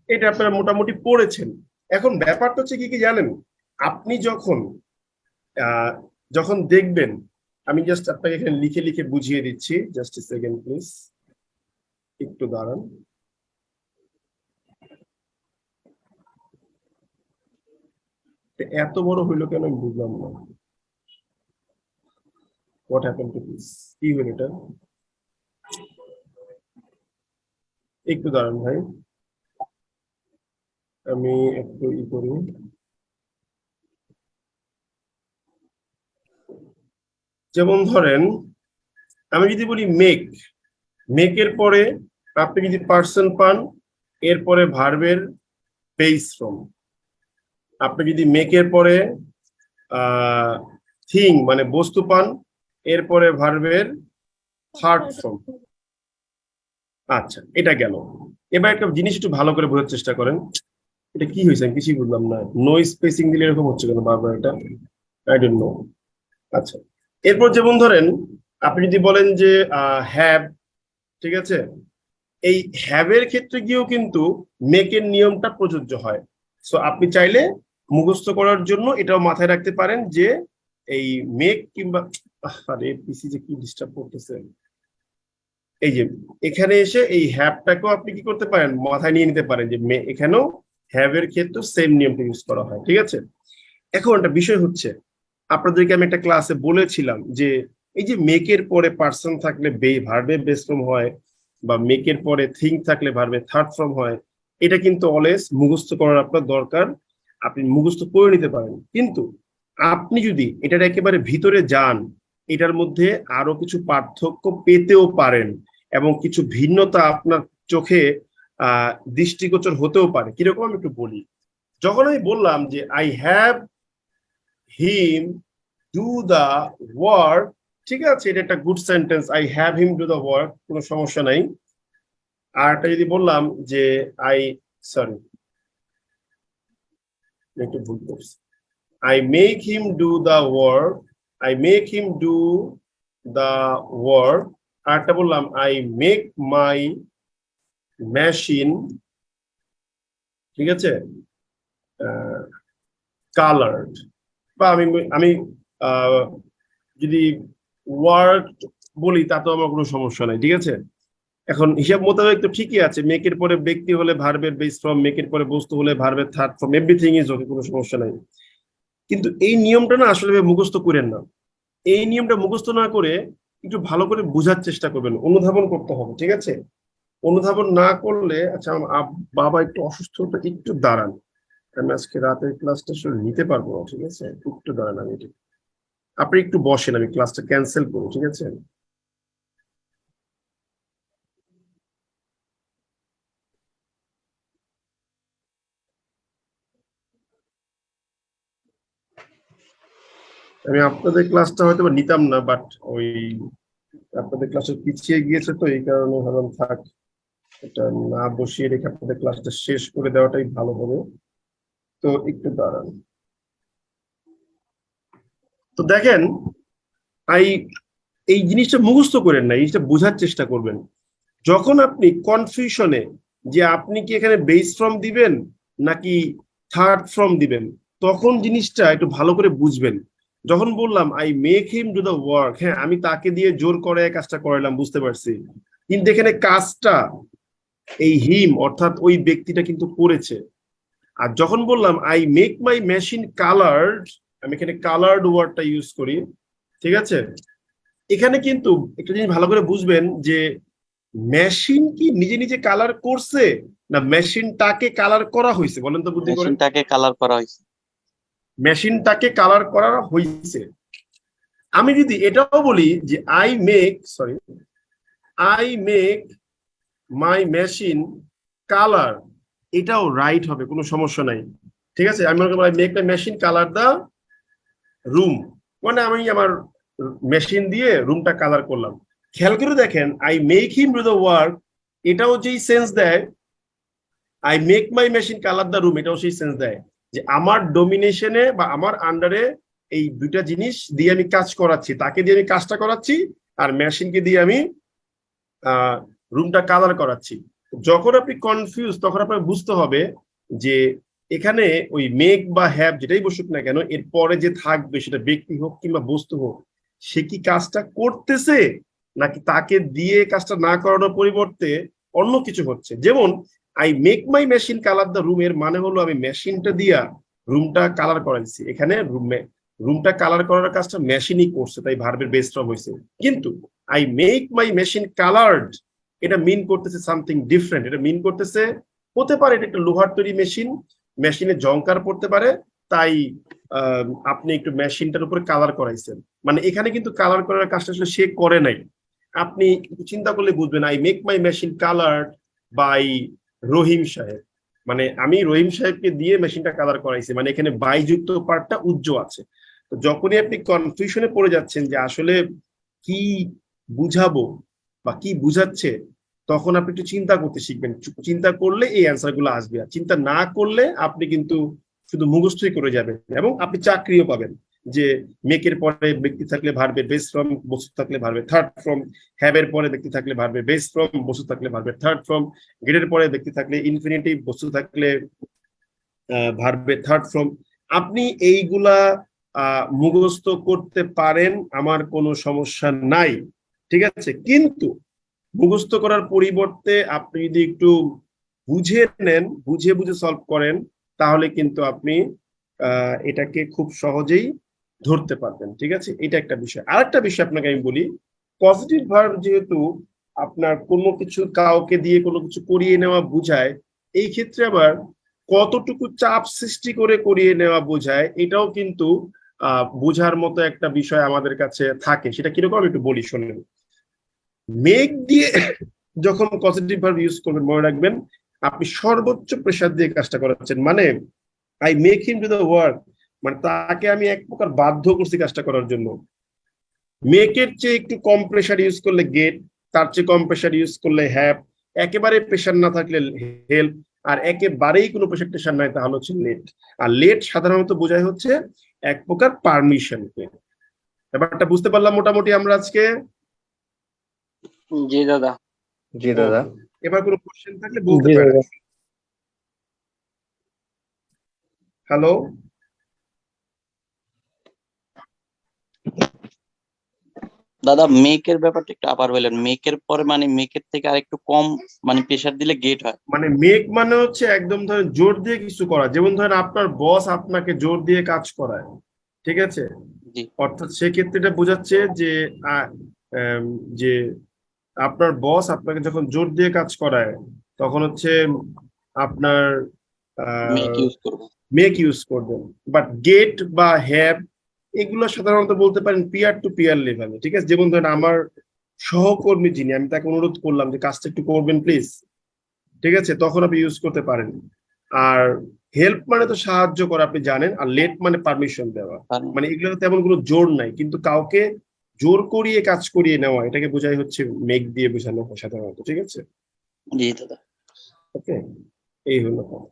এটা আপনারা মোটামুটি পড়েছেন। এখন ব্যাপারটা হচ্ছে কি কি জানেন, আপনি যখন দেখবেন, আমি জাস্ট আপনাকে এখানে লিখে লিখে বুঝিয়ে দিচ্ছি, জাস্ট এ সেকেন্ড প্লিজ, একটু দাঁড়ান। এত বড় হইলো কেন আমি বুঝলাম না, হোয়াট হ্যাপেন্ড টু দিস, কি হলো এটা? একটু দাঁড়ান ভাই, আমি একটু করি। যেমন ধরেন আমি যদি বলি মেক, মেকের পরে আপনি যদি পার্সন পান, এরপরে ভার্বের বেস ফর্ম। আপনি যদি মেকের পরে থিং মানে বস্তু পান, এরপরে ভার্বের থার্ড ফর্ম। আচ্ছা, এটা গেল। এবার একটা জিনিস একটু ভালো করে বোঝার চেষ্টা করেন, এটা কি হয়েছে আমি কিছুই বুঝলাম না, নো স্পেসিং দিলে এরকম হচ্ছে কেন বারবার, এটা আই ডোন্ট নো। আচ্ছা, এরপর যেমন ধরেন আপনি যদি বলেন যে হ্যাভ, ঠিক আছে? এই হ্যাভের ক্ষেত্রে গিয়েও কিন্তু মেকের নিয়মটা প্রযোজ্য হয়। সো আপনি চাইলে মুখস্থ করার জন্য এটাও মাথায় রাখতে পারেন যে এই মেক কিংবা, আরে পিসি যে কি ডিস্টার্ব করতেছে, এই যে এখানে এসে এই হ্যাভটাকেও আপনি কি করতে পারেন, মাথায় নিয়ে নিতে পারেন যে এখানেও হ্যাভের ক্ষেত্রে সেম নিয়মটা ইউজ করা হয়, ঠিক আছে? এখন একটা বিষয় হচ্ছে, আপনাদেরকে আমি একটা ক্লাসে বলেছিলাম যে এই যে মেকের পরে পার্সন থাকলে ভার্বের বেস ফর্ম হয়, বা মেকের পরে থিং থাকলে ভার্বের থার্ড ফর্ম হয়, এটা কিন্তু অলওয়েজ মুখস্থ করার আপনার দরকার, আপনি মুখস্থ করে নিতে পারেন। কিন্তু আপনি যদি এটার একেবারে ভিতরে যান, এটার মধ্যে আরো কিছু পার্থক্য পেতেও পারেন, এবং কিছু ভিন্নতা আপনার চোখে দৃষ্টিগোচর হতেও পারে। কিরকম আমি একটু বলি। যখন আমি বললাম যে I have him do the work, ঠিক আছে, এটা একটা good sentence, I have him do the work, কোনো সমস্যা নাই। আর একটা যদি বললাম যে একটু ভুল করছি, I make him do the work, I make him do the work. আর একটা বললাম আই মেক মাই মেশিন, ঠিক আছে, কালার্ড। বা আমি যদি ওয়ার্ক বলি তা তো আমার কোনো সমস্যা নাই, ঠিক আছে? এখন হিসাব মোতাবেক তো ঠিকই আছে, মেকের পরে ব্যক্তি হলে ভার্বের বেস ফর্ম, মেকের পরে বস্তু হলে ভার্বের third form, everything is okay, কোনো সমস্যা নাই। কিন্তু এই নিয়মটা না আসলে মুখস্থ করেন না, এই নিয়মটা মুখস্থ না করে একটু ভালো করে বোঝার চেষ্টা করবেন, অনুধাবন করতে হবে, ঠিক আছে? অনুধাবন না করলে, আচ্ছা বাবা একটু অসুস্থ, একটু দাঁড়ান, আমি আজকে রাতের ক্লাসটা আসলে নিতে পারবো না, ঠিক আছে? একটু দাঁড়ান, আমি আপনি একটু বসেন, আমি ক্লাসটা ক্যান্সেল করবো, ঠিক আছে? আমি আপনাদের ক্লাসটা হয়তো বা নিতাম না, বাট ওই আপনাদের ক্লাসে পিছিয়ে গিয়েছে, তো এই কারণে ভাবলাম থাক, এটা না বসিয়ে রেখে আপনাদের ক্লাসটা শেষ করে দেওয়াটাই ভালো হবে। তো একটু দাঁড়ান। তো দেখেন, এই জিনিসটা মুখস্থ করেন না, এই জিনিসটা বোঝার চেষ্টা করবেন। যখন আপনি কনফিউশনে যে আপনি কি এখানে বেস ফর্ম দিবেন নাকি থার্ড ফর্ম দিবেন, তখন জিনিসটা একটু ভালো করে বুঝবেন। যখন বললাম I make him do the work, হ্যাঁ আমি তাকে দিয়ে জোর করে কাজটা করালাম, বুঝতে পারছি, কিন্তু এখানে কাজটা এই হিম অর্থাৎ ওই ব্যক্তিটা কিন্তু করেছে। আর যখন বললাম I make my machine coloured, আমি এখানে কালার্ড ওয়ার্ডটা ইউজ করি, ঠিক আছে। এখানে কিন্তু একটা জিনিস ভালো করে বুঝবেন যে মেশিন কি নিজে নিজে কালার করছে না মেশিনটাকে কালার করা হয়েছে, বলেন তো বুদ্ধি করে। মেশিনটাকে কালার করা হয়েছে। মেশিনটাকে কালার করা হয়েছে। আমি যদি এটাও বলি যে I make my machine colour, এটাও রাইট হবে, কোনো সমস্যা নাই, ঠিক আছে। আমি মনে করি I make my machine colour the room, মানে আমি আমার মেশিন দিয়ে রুমটা কালার করলাম। খেয়াল করে দেখেন I make him do the work, এটাও যেই সেন্স দেয়, I make my machine colour the room এটাও সেই সেন্স দেয় যে আমার ডোমিনেশনে বা আমার আন্ডারে এই দুইটা জিনিস দিয়ে আমি কাজ করাচ্ছি, তাকে দিয়ে আমি কাজটা করাচ্ছি আর মেশিনকে দিয়ে আমি রুমটা কালার করাচ্ছি। যখন আপনি কনফিউজ তখন আপনার বুঝতে হবে যে এখানে ওই মেক বা হ্যাভ যেটাই বসুক না কেন, এর পরে যে থাকবে সেটা ব্যক্তি হোক কিংবা বস্তু হোক, সে কি কাজটা করতেছে নাকি তাকে দিয়ে কাজটা না করানোর পরিবর্তে অন্য কিছু হচ্ছে। যেমন I make my machine colour the room, এর মানে হলো আমি মেশিনটা দিয়া রুমটা কালার করাইছি। এখানে রুমটা কালার করার কাজটা মেশিনই করছে, তাই ভার্বের বেস ফর্ম হয়েছে। কিন্তু I make my machine coloured, এটা মিন করতেছে সামথিং ডিফারেন্ট। এটা মিন করতেছে, হতে পারে এটা একটা লোহার তৈরি মেশিন, মেশিনে জংকার পড়তে পারে, তাই আপনি একটু মেশিনটার উপরে কালার করাইছেন, মানে এখানে কিন্তু কালার করার কাজটা আসলে সে করে নাই। আপনি চিন্তা করলে বুঝবেন I make my machine coloured by Rahim Saheb, মানে আমি রহিম সাহেবকে দিয়ে মেশিনটা কালার করাইছি, মানে এখানে বাই যুক্ত পার্টটা উজ্জ্ব আছে। তো যখনই আপনি কনফিউশনে পড়ে যাচ্ছেন যে আসলে কি বুঝাবো বা কি বুঝাচ্ছে, তখন আপনি একটু চিন্তা করতে শিখবেন। চিন্তা করলে এই অ্যান্সার গুলো আসবে, আর চিন্তা না করলে আপনি কিন্তু শুধু মুখস্থই করে যাবেন এবং আপনি চাকরিও পাবেন। যে মেকের পরে ব্যক্তি থাকলে ভার্বের বেস ফর্ম, বস্তু থাকলে ভার্বের থার্ড ফর্ম, হ্যাভের পরে ব্যক্তি থাকলে ভার্বের বেস ফর্ম, বস্তু থাকলে ভার্বের থার্ড ফর্ম, গেটের পরে ব্যক্তি থাকলে ইনফিনিটিভ, বস্তু থাকলে ভার্বের থার্ড ফর্ম। আপনি এইগুলা মুখস্থ করতে পারেন, আমার কোনো সমস্যা নাই, ঠিক আছে। কিন্তু মুখস্থ করার পরিবর্তে আপনি যদি একটু বুঝে নেন, বুঝে বুঝে সলভ করেন, তাহলে কিন্তু আপনি এটাকে খুব সহজেই ধরতে পারবেন, ঠিক আছে। এটা একটা বিষয়। আরেকটা বিষয় আপনাকে আমি বলি, পজিটিভ ভার্ব যেহেতু আপনার কোনো কিছু কাউকে দিয়ে কোনো কিছু করিয়ে নেওয়া বোঝায়, এই ক্ষেত্রে আবার কতটুকু চাপ সৃষ্টি করে করিয়ে নেওয়া বোঝায়, এটাও কিন্তু বোঝার মতো একটা বিষয় আমাদের কাছে থাকে। সেটা কিরকম আমি একটু বলি, শোনেন। মেক দিয়ে যখন পজিটিভ ভার্ব ইউজ করবেন, মনে রাখবেন আপনি সর্বোচ্চ প্রেসার দিয়ে কাজটা করাচ্ছেন। মানে I make him do the work, মানে তাকে আমি এক প্রকার বাধ্য করছি কাজটা করার জন্য। মেকের চেয়ে একটু কম প্রেসার ইউজ করলে গেট, তার চেয়ে কম প্রেসার ইউজ করলে হ্যাভ, একেবারে প্রেসার না থাকলে হেল্প, আর একেবারেই কোনো প্রেসার টেসার নাই তাহলে হচ্ছে লেট। আর লেট সাধারণত বোঝায় হচ্ছে এক প্রকার পারমিশনকে। ব্যাপারটা বুঝতে পারলাম মোটামুটি আমরা আজকে। জি দাদা। জি দাদা। এবার কোনো কোশ্চেন থাকলে বলতে পারেন। হ্যালো, দাদা মেকের ব্যাপারটা একটু আবার বললেন। মেকের পরে মানে মেকের থেকে আরেকটু কম মানে প্রেসার দিলে গেট হয়। মানে মেক মানে হচ্ছে একদম ধরেন জোর দিয়ে কিছু করা, যেমন ধরেন আপনার বস আপনাকে জোর দিয়ে কাজ করায়, ঠিক আছে। অর্থাৎ সেক্ষেত্রে এটা বোঝাচ্ছে যে যে আপনার বস আপনাকে যখন জোর দিয়ে কাজ করায় তখন হচ্ছে আপনার মেক ইউজ করবেন। বাট গেট বা হ্যাভ এগুলো সাধারণত বলতে পারেন পিয়ার টু পিয়ার লেভেলে, ঠিক আছে। যেমন ধরেন আমার সহকর্মী যিনি, আমি তাকে অনুরোধ করলাম যে কাজটা একটু করবেন প্লিজ, ঠিক আছে, তখন আপনি ইউজ করতে পারেন। আর হেল্প মানে তো সাহায্য করা, আপনি জানেন, আর লেট মানে পারমিশন দেওয়া। মানে এগুলো তেমন কোনো জোর নাই, কিন্তু কাউকে জোর করিয়ে কাজ করিয়ে নেওয়া এটাকে বোঝাই হচ্ছে মেক দিয়ে বোঝানো হয় সাধারণত। ঠিক আছে, জি দাদা। ওকে, এই হলো কথা।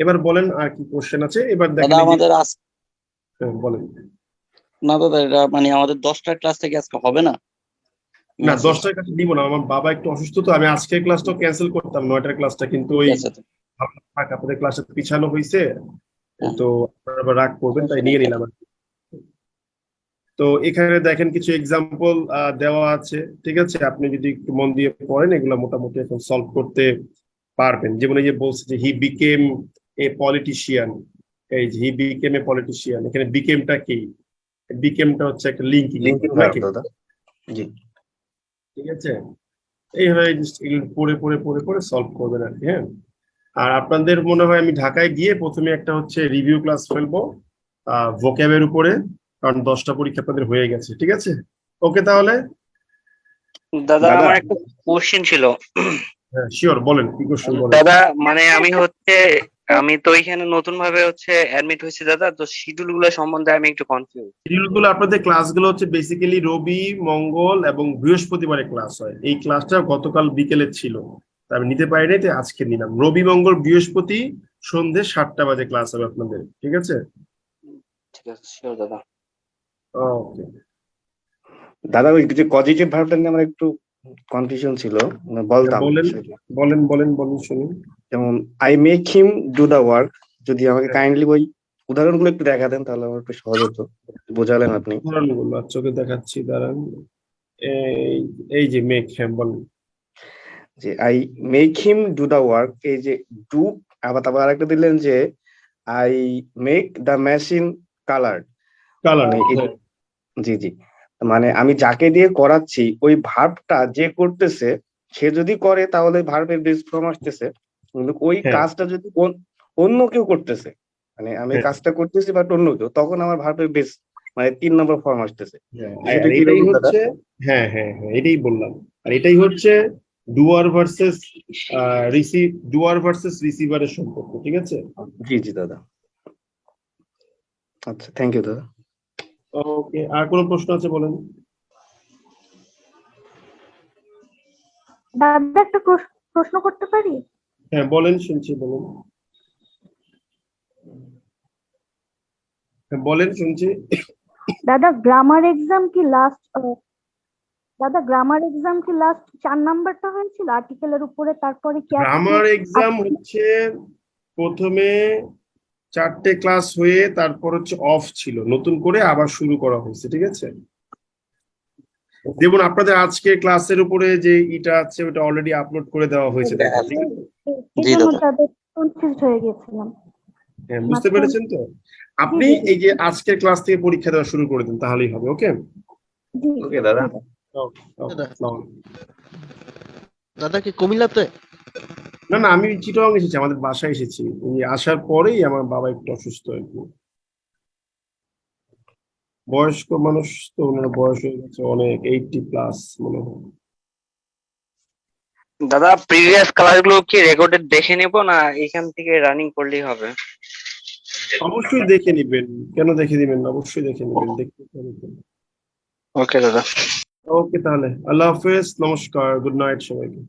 এবার বলেন আর কি কোশ্চেন আছে। এবার দাদা দেখেন এই যে- আমাদের হ্যাঁ, বলেন। না দাদা, এটা মানে আমাদের 10টার ক্লাস থেকে আজকে হবে না? না, 10টার কাছে দিব না, আমার বাবা একটু অসুস্থ, তো আমি আজকের ক্লাসটা ক্যান্সেল করতাম 9টার ক্লাসটা, কিন্তু ওই আপনাদের ক্লাসে পিছানো হয়েছে, তো আপনারা আবার রাগ করবেন তাই নিয়ে নিলাম আর কি। তো এখানে দেখেন কিছু এক্সাম্পল দেওয়া আছে, ঠিক আছে, আপনি যদি একটু মন দিয়ে পড়েন এগুলো মোটামুটি এখন সলভ করতে পারবেন। যেমন এই যে বলছে যে হি বিকেম এ পলিটিশিয়ান, এই যে হি বিকেম এ পলিটিশিয়ান, এখানে বিকেমটা কি? বিকেমটা হচ্ছে একটা লিঙ্কিং ভার্ব দাদা। জি, ঠিক আছে, এইভাবে এগুলো পড়ে পড়ে পড়ে পড়ে সলভ করবেন আর কি। হ্যাঁ, আর আপনাদের মনে হয় আমি ঢাকায় গিয়ে প্রথমে একটা হচ্ছে রিভিউ ক্লাস ফেলবো ভোক্যাবের উপরে, কারণ 10টা পরীক্ষা আপনাদের হয়ে গেছে। ঠিক আছে, ওকে তাহলে। দাদা আমার একটা কোশ্চেন ছিল। হ্যাঁ শিওর, বলেন কি কোশ্চেন বলেন। দাদা মানে আমি তো এখানে নতুন ভাবে অ্যাডমিট হয়েছি দাদা, তো শিডিউল গুলো সম্বন্ধে আমি একটু কনফিউজ। শিডিউল গুলো আপনাদের ক্লাসগুলো হচ্ছে বেসিক্যালি রবি, মঙ্গল এবং বৃহস্পতিবারে ক্লাস হয়। এই ক্লাসটা গতকাল বিকেলে ছিল, তা আমি নিতে পারি নাই, তাই আজকে নিলাম। রবি, মঙ্গল, বৃহস্পতি সন্ধ্যে 7টা বাজে ক্লাস হবে আপনাদের। ঠিক আছে, ঠিক আছে, শিওর দাদা। ওকে দাদা ওই যে পজিটিভ ভার্বটা নিয়ে আমার একটু কনফিউশন ছিল, মানে বলতাম। বলেন বলেন বলেন বলেন শুনুন। যেমন I make him do the work, যদি আমাকে কাইন্ডলি ওই উদাহরণগুলো একটু দেখা দেন তাহলে আমার একটু সহজ হতো, বোঝালেন আপনি। উদাহরণগুলো চোখে দেখাচ্ছি, দাঁড়ান। এই এই যে মেক, হ্যাঁ বলেন। যে I make him do the work, এই যে ডু, আবার তারপর আরেকটা দিলেন যে I make the machine coloured. Colour, জি জি, মানে আমি যাকে দিয়ে করাচ্ছি ওই ভার্বটা যে করতেছে সে যদি করে তাহলে ভার্বের বেস ফর্ম আসতেছে, কিন্তু ওই হ্যাঁ। কাজটা যদি অন্য কেউ করতেছে, মানে আমি হ্যাঁ। কাজটা করতেছি বাট অন্য কেউ, তখন আমার ভার্বের বেস মানে 3 নম্বর ফর্ম আসতেছে। আর এটাই হচ্ছে, হ্যাঁ হ্যাঁ হ্যাঁ এটাই বললাম। আর এটাই হচ্ছে ডুয়ার ভার্সেস রিসিভারের সম্পর্ক। ঠিক আছে, জি জি দাদা, আচ্ছা থ্যাংক ইউ দাদা। ওকে, আর কোনো প্রশ্ন আছে বলেন। দাদা একটা প্রশ্ন করতে পারি? হ্যাঁ বলেন, শুনছি, বলেন। হ্যাঁ বলেন, শুনছি। দাদা গ্রামার এক্সাম কি লাস্ট 4 নাম্বারটা হয়েছিল আর্টিকেলের উপরে, তারপরে কি গ্রামার এক্সাম হচ্ছে প্রথমে 4টে ক্লাস হয়ে তারপর হচ্ছে অফ ছিল, নতুন করে আবার শুরু করা হয়েছে। ঠিক আছে, যেমন আপনাদের আজকে ক্লাসের উপরে যে ইটা আছে ওটা অলরেডি আপলোড করে দেওয়া হয়েছে। ঠিক আছে, কনফিউজ হয়ে গেছিলাম। হ্যাঁ বুঝতে পেরেছেন তো। আপনি এই যে আজকের ক্লাস থেকে পরীক্ষা দেওয়া শুরু করে দিন, তাহলেই হবে। ওকে ওকে দাদা। দাদা কি কুমিল্লাতে? না না, আমি চিটাগাং এসেছি, আমাদের বাসায় এসেছি। আসার পরেই আমার বাবা একটু অসুস্থ আর কি। বয়স্ক মানুষ তো, ওনার বয়স হয়ে গেছে অনেক, 80+ মনে হয়। দাদা প্রিভিয়াস ক্লাসগুলো কি রেকর্ডেড দেখে নেব না এখান থেকে রানিং করলেই হবে? অবশ্যই দেখে নিবেন, কেন দেখে দিবেন, অবশ্যই দেখে নিবেন, দেখতে পারবেন। ওকে দাদা। ওকে তাহলে আল্লাহ হাফেজ, নমস্কার, গুড নাইট সবাইকে।